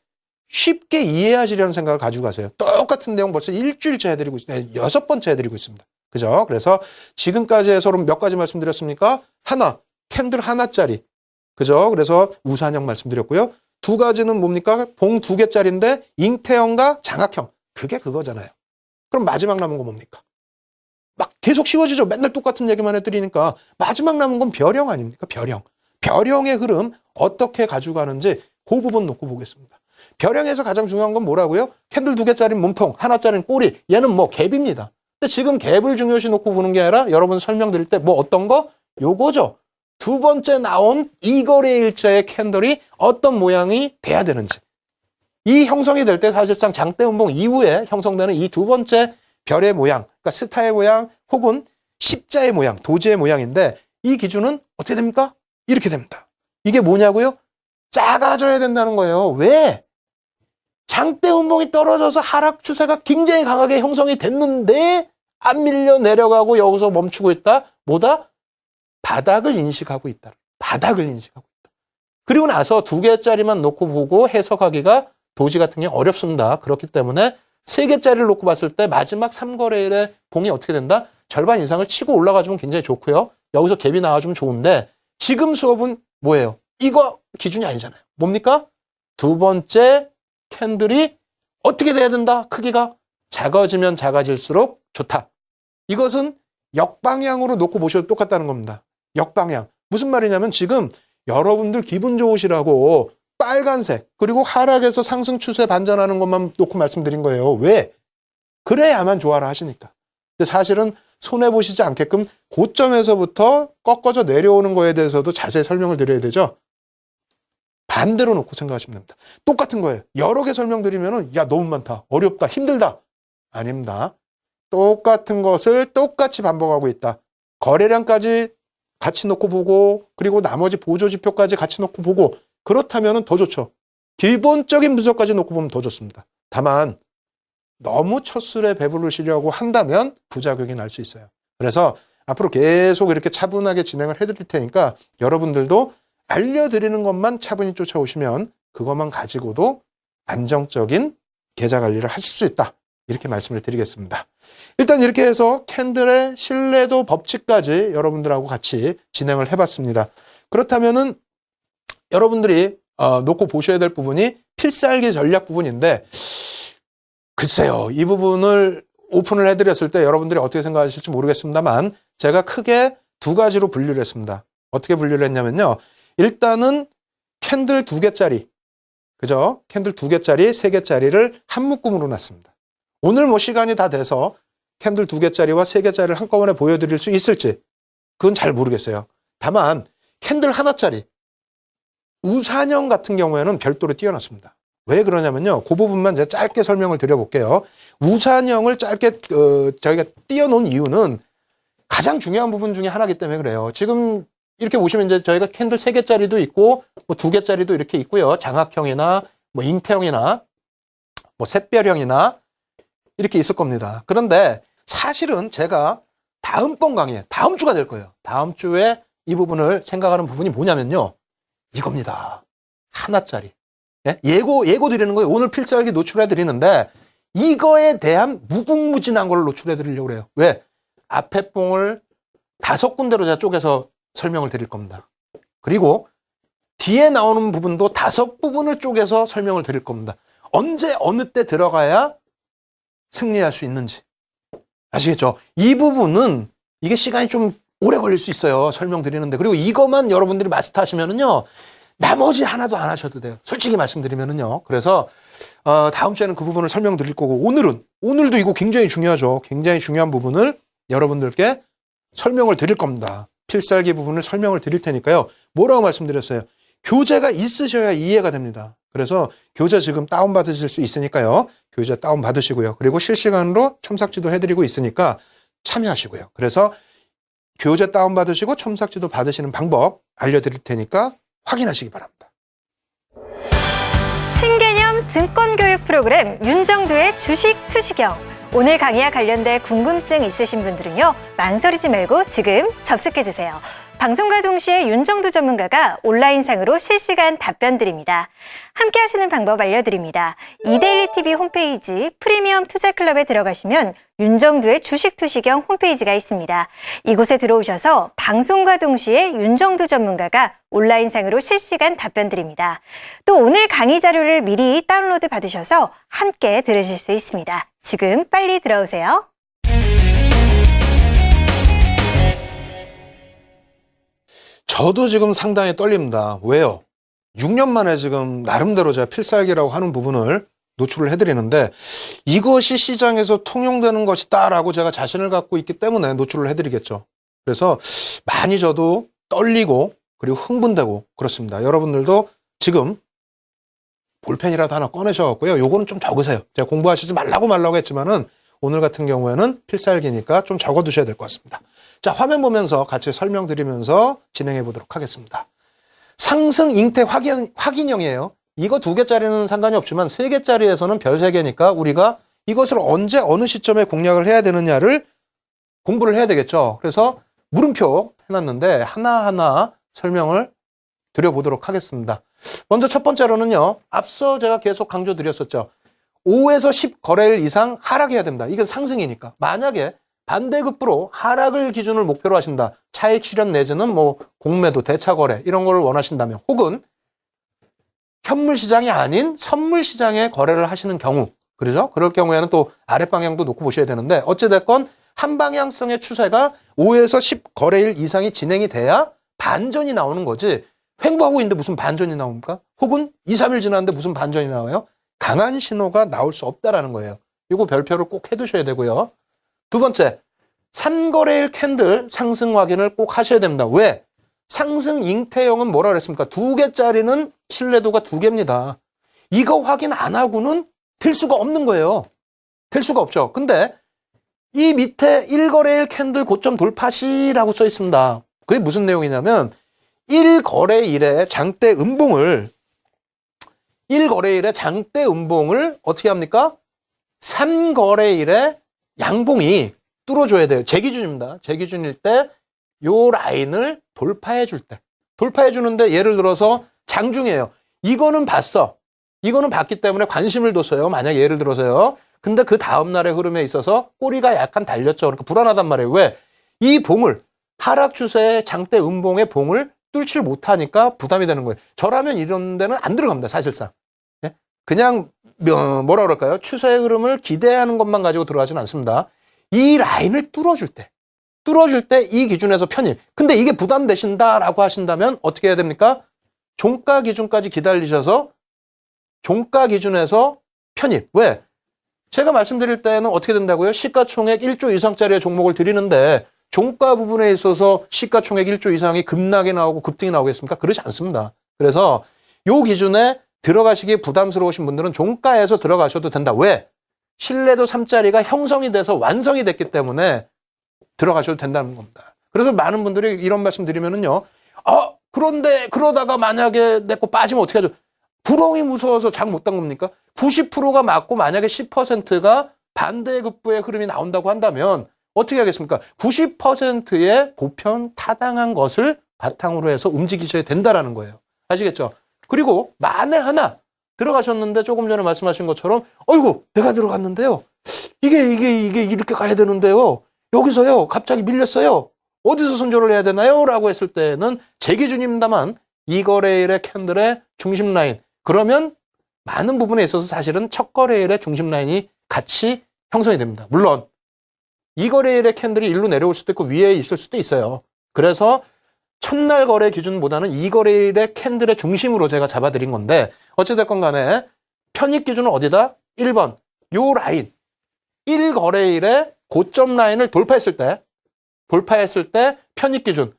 쉽게 이해하시려는 생각을 가지고 가세요. 똑같은 내용 벌써 일주일째 해드리고 있습니다. 6번째 해드리고 있습니다. 그죠? 그래서 지금까지 해서 몇 가지 말씀드렸습니까? 하나, 캔들 하나짜리. 그죠? 그래서 우산형 말씀드렸고요. 두 가지는 뭡니까? 봉 2개짜리인데 잉태형과 장악형. 그게 그거잖아요. 그럼 마지막 남은 거 뭡니까? 막 계속 쉬워지죠. 맨날 똑같은 얘기만 해드리니까. 마지막 남은 건 별형 아닙니까? 별형. 별형의 흐름 어떻게 가져가는지 그 부분 놓고 보겠습니다. 별형에서 가장 중요한 건 뭐라고요? 캔들 2개짜리 몸통, 하나짜리는 꼬리. 얘는 뭐 갭입니다. 근데 지금 갭을 중요시 놓고 보는 게 아니라 여러분 설명드릴 때 뭐 어떤 거? 요거죠. 두 번째 나온 이거래 일자의 캔들이 어떤 모양이 돼야 되는지. 이 형성이 될 때 사실상 장대음봉 이후에 형성되는 이 두 번째 별의 모양, 그러니까 스타의 모양 혹은 십자의 모양, 도지의 모양인데 이 기준은 어떻게 됩니까? 이렇게 됩니다. 이게 뭐냐고요? 작아져야 된다는 거예요. 왜? 장대음봉이 떨어져서 하락 추세가 굉장히 강하게 형성이 됐는데 안 밀려 내려가고 여기서 멈추고 있다. 뭐다? 바닥을 인식하고 있다. 바닥을 인식하고 있다. 그리고 나서 2개짜리만 놓고 보고 해석하기가 도지 같은 게 어렵습니다. 그렇기 때문에 3개짜리를 놓고 봤을 때 마지막 3거래일의 봉이 어떻게 된다? 절반 이상을 치고 올라가주면 굉장히 좋고요. 여기서 갭이 나와주면 좋은데 지금 수업은 뭐예요? 이거 기준이 아니잖아요. 뭡니까? 두 번째 캔들이 어떻게 돼야 된다? 크기가 작아지면 작아질수록 좋다. 이것은 역방향으로 놓고 보셔도 똑같다는 겁니다. 역방향. 무슨 말이냐면 지금 여러분들 기분 좋으시라고 빨간색 그리고 하락에서 상승 추세 반전하는 것만 놓고 말씀드린 거예요. 왜? 그래야만 좋아라 하시니까. 근데 사실은 손해보시지 않게끔 고점에서부터 꺾어져 내려오는 거에 대해서도 자세히 설명을 드려야 되죠. 반대로 놓고 생각하시면 됩니다. 똑같은 거예요. 여러 개 설명드리면은 야 너무 많다, 어렵다, 힘들다. 아닙니다. 똑같은 것을 똑같이 반복하고 있다. 거래량까지 같이 놓고 보고 그리고 나머지 보조지표까지 같이 놓고 보고 그렇다면 더 좋죠. 기본적인 분석까지 놓고 보면 더 좋습니다. 다만 너무 첫 술에 배부르시려고 한다면 부작용이 날 수 있어요. 그래서 앞으로 계속 이렇게 차분하게 진행을 해드릴 테니까 여러분들도 알려드리는 것만 차분히 쫓아오시면 그것만 가지고도 안정적인 계좌 관리를 하실 수 있다. 이렇게 말씀을 드리겠습니다. 일단 이렇게 해서 캔들의 신뢰도 법칙까지 여러분들하고 같이 진행을 해봤습니다. 그렇다면은 여러분들이 놓고 보셔야 될 부분이 필살기 전략 부분인데 글쎄요. 이 부분을 오픈을 해드렸을 때 여러분들이 어떻게 생각하실지 모르겠습니다만 제가 크게 두 가지로 분류를 했습니다. 어떻게 분류를 했냐면요. 일단은 캔들 2개짜리, 그죠? 캔들 2개짜리, 3개짜리를 한 묶음으로 놨습니다. 오늘 뭐 시간이 다 돼서 캔들 2개짜리와 3개짜리를 한꺼번에 보여드릴 수 있을지 그건 잘 모르겠어요. 다만 캔들 하나짜리, 우산형 같은 경우에는 별도로 띄워놨습니다. 왜 그러냐면요. 그 부분만 제가 짧게 설명을 드려볼게요. 우산형을 짧게 저희가 띄워놓은 이유는 가장 중요한 부분 중에 하나이기 때문에 그래요. 지금 이렇게 보시면 이제 저희가 캔들 3개짜리도 있고 뭐 2개짜리도 이렇게 있고요. 장악형이나 뭐 잉태형이나 뭐 샛별형이나 이렇게 있을 겁니다. 그런데 사실은 제가 다음번 강의에 다음 주가 될 거예요. 다음 주에 이 부분을 생각하는 부분이 뭐냐면요. 이겁니다. 하나짜리. 예? 예고 드리는 거예요. 오늘 필살기 노출해 드리는데 이거에 대한 무궁무진한 걸 노출해 드리려고 그래요. 왜? 앞에 뽕을 5군데로 제가 쪼개서 설명을 드릴 겁니다. 그리고 뒤에 나오는 부분도 5부분을 쪼개서 설명을 드릴 겁니다. 언제 어느 때 들어가야 승리할 수 있는지. 아시겠죠? 이 부분은 이게 시간이 좀 오래 걸릴 수 있어요. 설명드리는데. 그리고 이것만 여러분들이 마스터 하시면은요. 나머지 하나도 안 하셔도 돼요. 솔직히 말씀드리면은요. 그래서 다음 주에는 그 부분을 설명드릴 거고 오늘도 이거 굉장히 중요하죠. 굉장히 중요한 부분을 여러분들께 설명을 드릴 겁니다. 필살기 부분을 설명을 드릴 테니까요. 뭐라고 말씀드렸어요? 교재가 있으셔야 이해가 됩니다. 그래서 교재 지금 다운받으실 수 있으니까요. 교재 다운받으시고요. 그리고 실시간으로 첨삭지도 해드리고 있으니까 참여하시고요. 그래서 교재 다운받으시고 첨삭지도 받으시는 방법 알려드릴 테니까 확인하시기 바랍니다. 신개념 증권교육 프로그램 윤정두의 주식 투시경. 오늘 강의와 관련된 궁금증 있으신 분들은요, 망설이지 말고 지금 접속해주세요. 방송과 동시에 윤정두 전문가가 온라인상으로 실시간 답변 드립니다. 함께 하시는 방법 알려드립니다. 이데일리 TV 홈페이지 프리미엄 투자클럽에 들어가시면 윤정두의 주식투시경 홈페이지가 있습니다. 이곳에 들어오셔서 방송과 동시에 윤정두 전문가가 온라인상으로 실시간 답변 드립니다. 또 오늘 강의 자료를 미리 다운로드 받으셔서 함께 들으실 수 있습니다. 지금 빨리 들어오세요. 저도 지금 상당히 떨립니다. 왜요? 6년 만에 지금 나름대로 제가 필살기라고 하는 부분을 노출을 해드리는데 이것이 시장에서 통용되는 것이다라고 제가 자신을 갖고 있기 때문에 노출을 해드리겠죠. 그래서 많이 저도 떨리고 그리고 흥분되고 그렇습니다. 여러분들도 지금 볼펜이라도 하나 꺼내셔갖고요. 요거는 좀 적으세요. 제가 공부하시지 말라고 했지만은 오늘 같은 경우에는 필살기니까 좀 적어두셔야 될 것 같습니다. 자, 화면 보면서 같이 설명드리면서 진행해 보도록 하겠습니다. 상승 잉태 확인형이에요. 이거 2개짜리는 상관이 없지만 3개짜리에서는 별 3개니까 우리가 이것을 언제 어느 시점에 공략을 해야 되느냐를 공부를 해야 되겠죠. 그래서 물음표 해놨는데 하나하나 설명을 드려보도록 하겠습니다. 먼저 첫 번째로는요. 앞서 제가 계속 강조드렸었죠. 5에서 10 거래일 이상 하락해야 됩니다. 이게 상승이니까. 만약에 반대급부로 하락을 기준을 목표로 하신다. 차익 실현 내지는 뭐 공매도, 대차 거래 이런 걸 원하신다면 혹은 현물 시장이 아닌 선물 시장에 거래를 하시는 경우, 그러죠? 그럴 경우에는 또 아랫방향도 놓고 보셔야 되는데 어찌됐건 한 방향성의 추세가 5에서 10 거래일 이상이 진행이 돼야 반전이 나오는 거지. 횡보하고 있는데 무슨 반전이 나옵니까? 혹은 2, 3일 지났는데 무슨 반전이 나와요? 강한 신호가 나올 수 없다라는 거예요. 이거 별표를 꼭 해두셔야 되고요. 두 번째, 3거래일 캔들 상승 확인을 꼭 하셔야 됩니다. 왜? 상승 잉태형은 뭐라 그랬습니까? 2개짜리는 신뢰도가 2개입니다. 이거 확인 안 하고는 될 수가 없는 거예요. 될 수가 없죠. 근데 이 밑에 1거래일 캔들 고점 돌파시라고 써 있습니다. 그게 무슨 내용이냐면 1거래일에 장대 음봉을 어떻게 합니까? 3거래일에 양봉이 뚫어줘야 돼요. 제 기준입니다. 제 기준일 때 요 라인을 돌파해 줄 때. 돌파해 주는데 예를 들어서 장중이에요. 이거는 봤어. 이거는 봤기 때문에 관심을 뒀어요. 만약 예를 들어서요. 근데 그 다음날의 흐름에 있어서 꼬리가 약간 달렸죠. 그러니까 불안하단 말이에요. 왜? 이 봉을 하락 추세의 장대 음봉의 봉을 뚫질 못하니까 부담이 되는 거예요. 저라면 이런 데는 안 들어갑니다. 사실상. 예? 그냥 뭐라 그럴까요? 추세의 흐름을 기대하는 것만 가지고 들어가지는 않습니다. 이 라인을 뚫어줄 때 이 기준에서 편입. 근데 이게 부담되신다라고 하신다면 어떻게 해야 됩니까? 종가 기준까지 기다리셔서 종가 기준에서 편입. 왜? 제가 말씀드릴 때는 어떻게 된다고요? 시가총액 1조 이상짜리의 종목을 드리는데 종가 부분에 있어서 시가총액 1조 이상이 급락이 나오고 급등이 나오겠습니까? 그렇지 않습니다. 그래서 요 기준에 들어가시기 부담스러우신 분들은 종가에서 들어가셔도 된다. 왜? 신뢰도 3자리가 형성이 돼서 완성이 됐기 때문에 들어가셔도 된다는 겁니다. 그래서 많은 분들이 이런 말씀 드리면은요. 그런데 그러다가 만약에 내 거 빠지면 어떻게 하죠? 구렁이 무서워서 장 못 단 겁니까? 90%가 맞고 만약에 10%가 반대급부의 흐름이 나온다고 한다면 어떻게 하겠습니까? 90%의 보편 타당한 것을 바탕으로 해서 움직이셔야 된다라는 거예요. 아시겠죠? 그리고 만에 하나 들어가셨는데 조금 전에 말씀하신 것처럼 어이구 내가 들어갔는데요. 이게 이렇게 가야 되는데요. 여기서요 갑자기 밀렸어요. 어디서 손절을 해야 되나요? 라고 했을 때는 제 기준입니다만 이 거래일의 캔들의 중심 라인 그러면 많은 부분에 있어서 사실은 첫 거래일의 중심 라인이 같이 형성이 됩니다. 물론 이 거래일의 캔들이 일로 내려올 수도 있고 위에 있을 수도 있어요. 그래서 첫날 거래 기준보다는 이 거래일의 캔들의 중심으로 제가 잡아드린 건데 어찌됐건 간에 편입 기준은 어디다? 1번 요 라인 1거래일의 고점 라인을 돌파했을 때 편입 기준.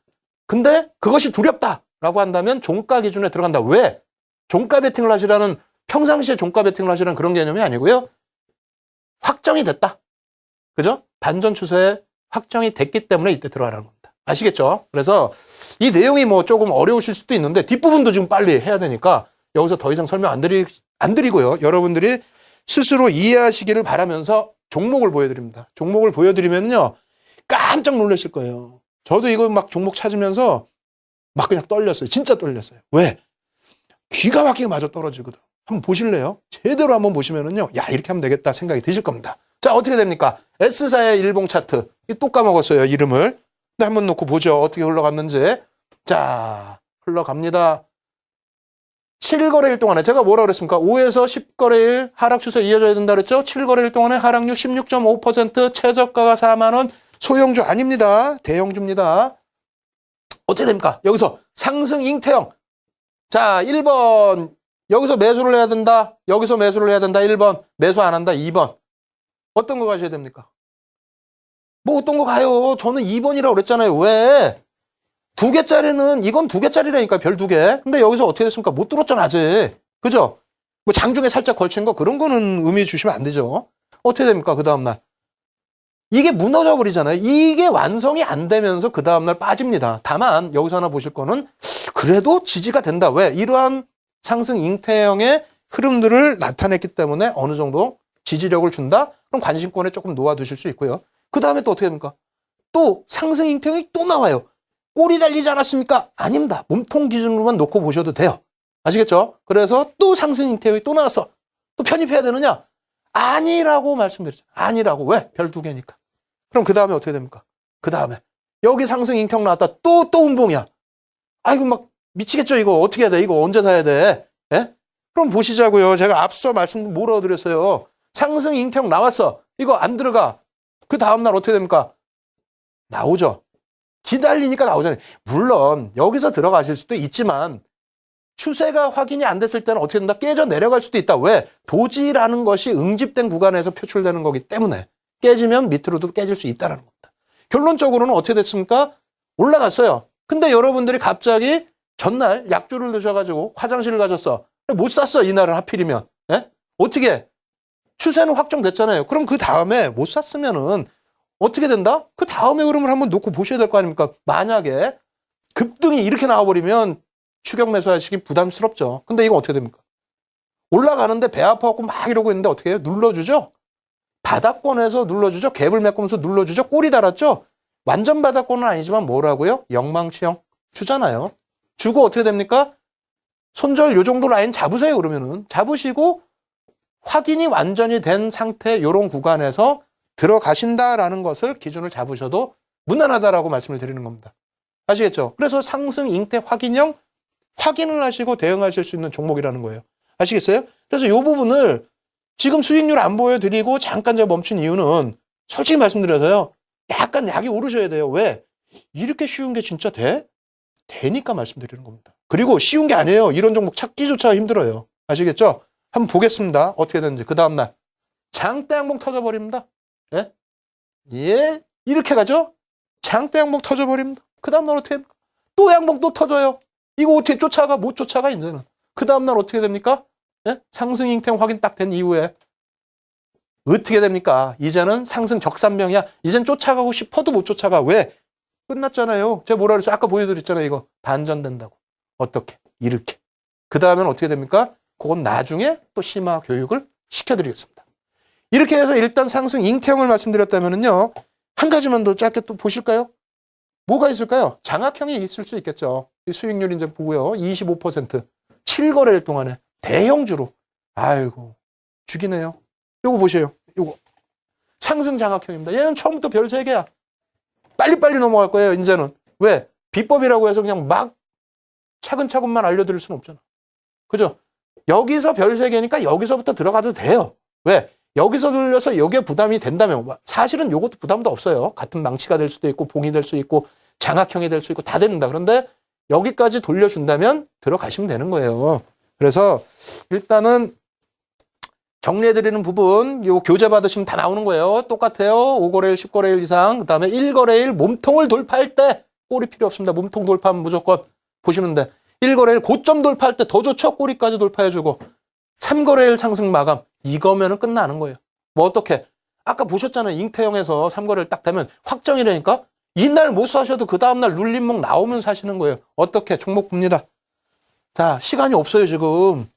근데 그것이 두렵다라고 한다면 종가 기준에 들어간다. 왜? 종가 베팅을 하시라는 평상시에 종가 베팅을 하시라는 그런 개념이 아니고요. 확정이 됐다. 그죠? 반전 추세에 확정이 됐기 때문에 이때 들어가라는 겁니다. 아시겠죠? 그래서 이 내용이 뭐 조금 어려우실 수도 있는데 뒷부분도 지금 빨리 해야 되니까 여기서 더 이상 설명 안 드리고요. 여러분들이 스스로 이해하시기를 바라면서 종목을 보여드립니다. 종목을 보여드리면요. 깜짝 놀라실 거예요. 저도 이거 막 종목 찾으면서 막 그냥 떨렸어요. 진짜 떨렸어요. 왜? 기가 막히게 맞아 떨어지거든. 한번 보실래요? 제대로 한번 보시면은요. 야, 이렇게 하면 되겠다 생각이 드실 겁니다. 자, 어떻게 됩니까? S사의 일봉 차트. 또 까먹었어요, 이름을. 근데 한번 놓고 보죠. 어떻게 흘러갔는지. 자, 흘러갑니다. 7거래일 동안에 제가 뭐라 그랬습니까? 5에서 10거래일 하락 추세 이어져야 된다 그랬죠? 7거래일 동안에 하락률 16.5%, 최저가가 4만 원. 소형주 아닙니다. 대형주입니다. 어떻게 됩니까? 여기서 상승 잉태형. 자, 1번. 여기서 매수를 해야 된다. 여기서 매수를 해야 된다. 1번. 매수 안 한다. 2번. 어떤 거 가셔야 됩니까? 뭐 어떤 거 가요? 저는 2번이라고 그랬잖아요. 왜? 2개짜리는 이건 2개짜리라니까 별 2개. 근데 여기서 어떻게 됐습니까? 못 들었잖아 아직. 그죠? 뭐 장중에 살짝 걸친 거 그런 거는 의미 주시면 안 되죠. 어떻게 됩니까? 그 다음날. 이게 무너져 버리잖아요. 이게 완성이 안 되면서 그 다음날 빠집니다. 다만 여기서 하나 보실 거는 그래도 지지가 된다. 왜? 이러한 상승 잉태형의 흐름들을 나타냈기 때문에 어느 정도 지지력을 준다? 그럼 관심권에 조금 놓아두실 수 있고요. 그 다음에 또 어떻게 됩니까? 또 상승 잉태형이 또 나와요. 꼬리 달리지 않았습니까? 아닙니다. 몸통 기준으로만 놓고 보셔도 돼요. 아시겠죠? 그래서 또 상승 잉태형이 또 나왔어. 또 편입해야 되느냐? 아니라고 말씀드렸죠. 아니라고. 왜? 별 2개니까. 그럼 그 다음에 어떻게 됩니까? 그 다음에 여기 상승 잉태형 나왔다. 또 운봉이야. 아이고 막 미치겠죠 이거. 어떻게 해야 돼? 이거 언제 사야 돼? 예? 그럼 보시자고요. 제가 앞서 말씀 뭐라고 드렸어요. 상승 잉태형 나왔어. 이거 안 들어가. 그 다음날 어떻게 됩니까? 나오죠. 기다리니까 나오잖아요. 물론 여기서 들어가실 수도 있지만 추세가 확인이 안 됐을 때는 어떻게 된다? 깨져 내려갈 수도 있다. 왜? 도지라는 것이 응집된 구간에서 표출되는 거기 때문에 깨지면 밑으로도 깨질 수 있다는 겁니다. 결론적으로는 어떻게 됐습니까? 올라갔어요. 근데 여러분들이 갑자기 전날 약주를 드셔가지고 화장실을 가셨어. 못 샀어. 이날은 하필이면. 예? 어떻게? 추세는 확정됐잖아요. 그럼 그 다음에 못 샀으면은 어떻게 된다? 그 다음에 흐름을 한번 놓고 보셔야 될 거 아닙니까? 만약에 급등이 이렇게 나와버리면 추격 매수하시기 부담스럽죠. 근데 이거 어떻게 됩니까? 올라가는데 배 아파갖고 막 이러고 있는데 어떻게 해요? 눌러주죠? 바닥권에서 눌러주죠? 갭을 메꾸면서 눌러주죠? 꼬리 달았죠? 완전 바닥권은 아니지만 뭐라고요? 영망치형 주잖아요. 주고 어떻게 됩니까? 손절 요 정도 라인 잡으세요. 그러면은 잡으시고 확인이 완전히 된 상태 요런 구간에서 들어가신다라는 것을 기준을 잡으셔도 무난하다라고 말씀을 드리는 겁니다. 아시겠죠? 그래서 상승 잉태 확인형 확인을 하시고 대응하실 수 있는 종목이라는 거예요. 아시겠어요? 그래서 이 부분을 지금 수익률 안 보여드리고 잠깐 제가 멈춘 이유는 솔직히 말씀드려서요. 약간 약이 오르셔야 돼요. 왜? 이렇게 쉬운 게 진짜 돼? 되니까 말씀드리는 겁니다. 그리고 쉬운 게 아니에요. 이런 종목 찾기조차 힘들어요. 아시겠죠? 한번 보겠습니다. 어떻게 되는지. 그 다음날 장대 항봉 터져버립니다. 예? 예? 이렇게 가죠? 장대 항봉 터져버립니다. 그 다음날 어떻게 됩니까? 또 양봉 또 터져요. 이거 어떻게 쫓아가? 못 쫓아가 이제는. 그 다음날 어떻게 됩니까? 예? 상승 잉태형 확인 딱 된 이후에 어떻게 됩니까? 이제는 상승 적산병이야. 이젠 쫓아가고 싶어도 못 쫓아가. 왜? 끝났잖아요. 제가 뭐라 그랬어요? 아까 보여드렸잖아요. 이거 반전된다고. 어떻게? 이렇게. 그 다음에는 어떻게 됩니까? 그건 나중에 또 심화 교육을 시켜드리겠습니다. 이렇게 해서 일단 상승 잉태형을 말씀드렸다면요. 한 가지만 더 짧게 또 보실까요? 뭐가 있을까요? 장악형이 있을 수 있겠죠. 이 수익률 이제 보고요. 25%. 7거래일 동안에 대형주로. 아이고, 죽이네요. 요거 보세요. 요거. 상승 장악형입니다. 얘는 처음부터 별 3개야. 빨리빨리 넘어갈 거예요, 이제는. 왜? 비법이라고 해서 그냥 막 차근차근만 알려드릴 수는 없잖아. 그죠? 여기서 별 3개니까 여기서부터 들어가도 돼요. 왜? 여기서 돌려서 여기에 부담이 된다면 사실은 요것도 부담도 없어요. 같은 망치가 될 수도 있고 봉이 될 수 있고 장악형이 될 수 있고 다 됩니다. 그런데 여기까지 돌려준다면 들어가시면 되는 거예요. 그래서 일단은 정리해드리는 부분 요 교재 받으시면 다 나오는 거예요. 똑같아요. 5거래일, 10거래일 이상. 그 다음에 1거래일 몸통을 돌파할 때 꼬리 필요 없습니다. 몸통 돌파하면 무조건 보시면 돼. 1거래일 고점 돌파할 때 더 좋죠. 꼬리까지 돌파해주고 3거래일 상승 마감. 이거면은 끝나는 거예요. 뭐 어떻게? 아까 보셨잖아요. 잉태형에서 3거래일 딱 되면 확정이라니까? 이날 못 사셔도 그 다음날 눌림목 나오면 사시는 거예요. 어떻게? 종목 봅니다. 자, 시간이 없어요, 지금.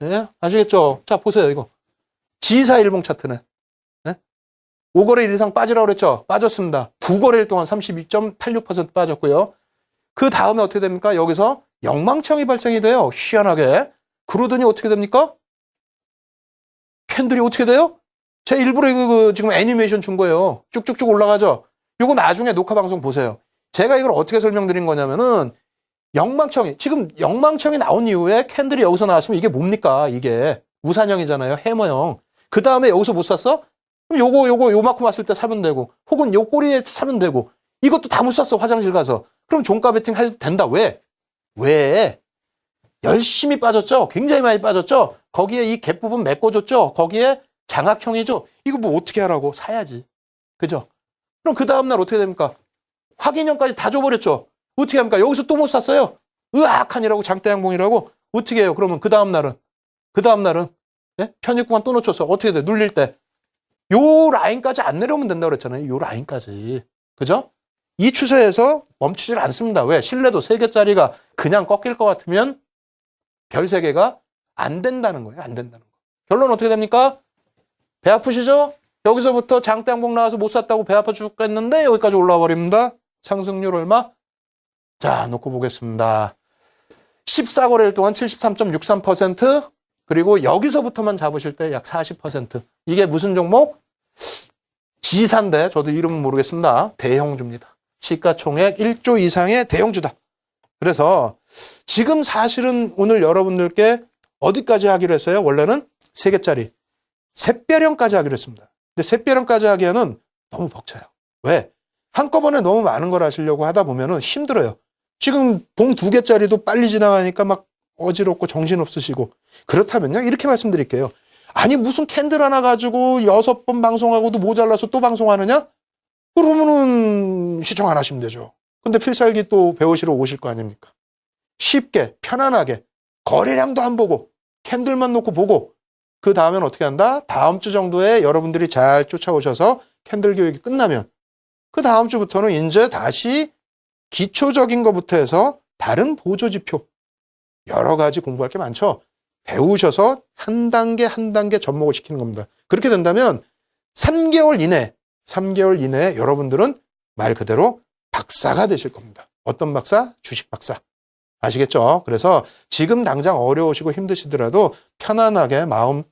예? 아시겠죠? 자, 보세요, 이거. 지사 일봉 차트네. 예? 5거래일 이상 빠지라고 그랬죠? 빠졌습니다. 9거래일 동안 32.86% 빠졌고요. 그 다음에 어떻게 됩니까? 여기서 영망청이 발생이 돼요. 희한하게. 그러더니 어떻게 됩니까? 캔들이 어떻게 돼요? 제가 일부러 지금 애니메이션 준 거예요. 쭉쭉쭉 올라가죠? 요거 나중에 녹화 방송 보세요. 제가 이걸 어떻게 설명드린 거냐면은 지금 영망청이 나온 이후에 캔들이 여기서 나왔으면 이게 뭡니까? 이게 우산형이잖아요. 해머형. 그 다음에 여기서 못 샀어? 그럼 요만큼 왔을 때 사면 되고, 혹은 요 꼬리에 사면 되고, 이것도 다 못 샀어. 화장실 가서. 그럼 종가 베팅 해도 된다. 왜? 열심히 빠졌죠? 굉장히 많이 빠졌죠? 거기에 이 갭 부분 메꿔줬죠? 거기에 장악형이죠? 이거 뭐 어떻게 하라고? 사야지. 그죠? 그럼 그 다음날 어떻게 됩니까? 확인형까지 다 줘버렸죠? 어떻게 합니까? 여기서 또 못 샀어요? 으악한이라고 장대양봉이라고? 어떻게 해요? 그러면 그 다음날은? 예? 편입 구간 또 놓쳤어. 어떻게 돼? 눌릴 때. 요 라인까지 안 내려오면 된다고 그랬잖아요. 요 라인까지. 그죠? 이 추세에서 멈추질 않습니다. 왜? 신뢰도 3개짜리가 그냥 꺾일 것 같으면 별 3개가 안 된다는 거예요. 안 된다는 거. 결론 어떻게 됩니까? 배 아프시죠? 여기서부터 장대양봉 나와서 못 샀다고 배 아파 죽겠는데 여기까지 올라와 버립니다. 상승률 얼마? 자, 놓고 보겠습니다. 14거래일 동안 73.63%, 그리고 여기서부터만 잡으실 때 약 40%. 이게 무슨 종목? 지사인데 저도 이름은 모르겠습니다. 대형주입니다. 시가총액 1조 이상의 대형주다. 그래서 지금 사실은 오늘 여러분들께 어디까지 하기로 했어요? 원래는 3개짜리. 샛별형까지 하기로 했습니다. 근데 샛별형까지 하기에는 너무 벅차요. 왜? 한꺼번에 너무 많은 걸 하시려고 하다 보면은 힘들어요. 지금 봉 2개짜리도 빨리 지나가니까 막 어지럽고 정신없으시고. 그렇다면요, 이렇게 말씀드릴게요. 아니, 무슨 캔들 하나 가지고 6번 방송하고도 모자라서 또 방송하느냐? 그러면은 시청 안 하시면 되죠. 근데 필살기 또 배우시러 오실 거 아닙니까? 쉽게, 편안하게, 거래량도 안 보고, 캔들만 놓고 보고, 그 다음엔 어떻게 한다? 다음 주 정도에 여러분들이 잘 쫓아오셔서 캔들 교육이 끝나면, 그 다음 주부터는 이제 다시 기초적인 것부터 해서 다른 보조지표, 여러 가지 공부할 게 많죠. 배우셔서 한 단계 한 단계 접목을 시키는 겁니다. 그렇게 된다면 3개월 이내에 여러분들은 말 그대로 박사가 되실 겁니다. 어떤 박사? 주식 박사. 아시겠죠? 그래서 지금 당장 어려우시고 힘드시더라도 편안하게 마음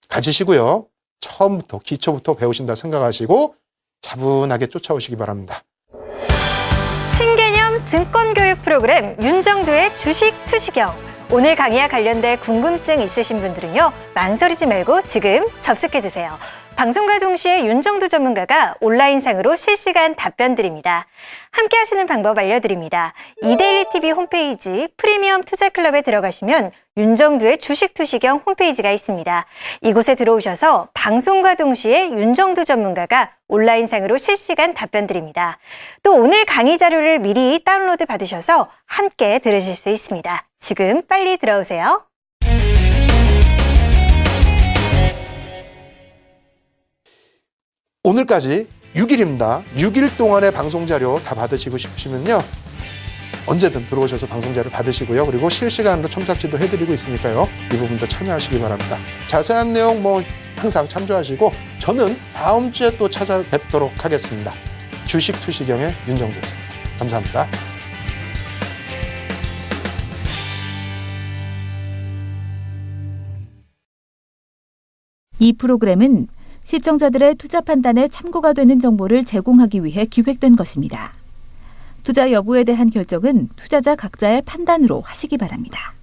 가지시고요. 처음부터 기초부터 배우신다 생각하시고 차분하게 쫓아오시기 바랍니다. 신개념 증권교육 프로그램 윤정두의 주식 투시경. 오늘 강의와 관련된 궁금증 있으신 분들은요, 망설이지 말고 지금 접속해주세요. 방송과 동시에 윤정두 전문가가 온라인상으로 실시간 답변 드립니다. 함께 하시는 방법 알려드립니다. 이데일리 TV 홈페이지 프리미엄 투자클럽에 들어가시면 윤정두의 주식 투시경 홈페이지가 있습니다. 이곳에 들어오셔서 방송과 동시에 윤정두 전문가가 온라인상으로 실시간 답변 드립니다. 또 오늘 강의 자료를 미리 다운로드 받으셔서 함께 들으실 수 있습니다. 지금 빨리 들어오세요. 오늘까지 6일입니다. 6일 동안의 방송 자료 다 받으시고 싶으시면요, 언제든 들어오셔서 방송 자료 받으시고요. 그리고 실시간으로 첨삭지도 해드리고 있으니까요. 이 부분도 참여하시기 바랍니다. 자세한 내용 항상 참조하시고 저는 다음 주에 또 찾아뵙도록 하겠습니다. 주식 투시경의 윤정두였습니다. 감사합니다. 이 프로그램은 시청자들의 투자 판단에 참고가 되는 정보를 제공하기 위해 기획된 것입니다. 투자 여부에 대한 결정은 투자자 각자의 판단으로 하시기 바랍니다.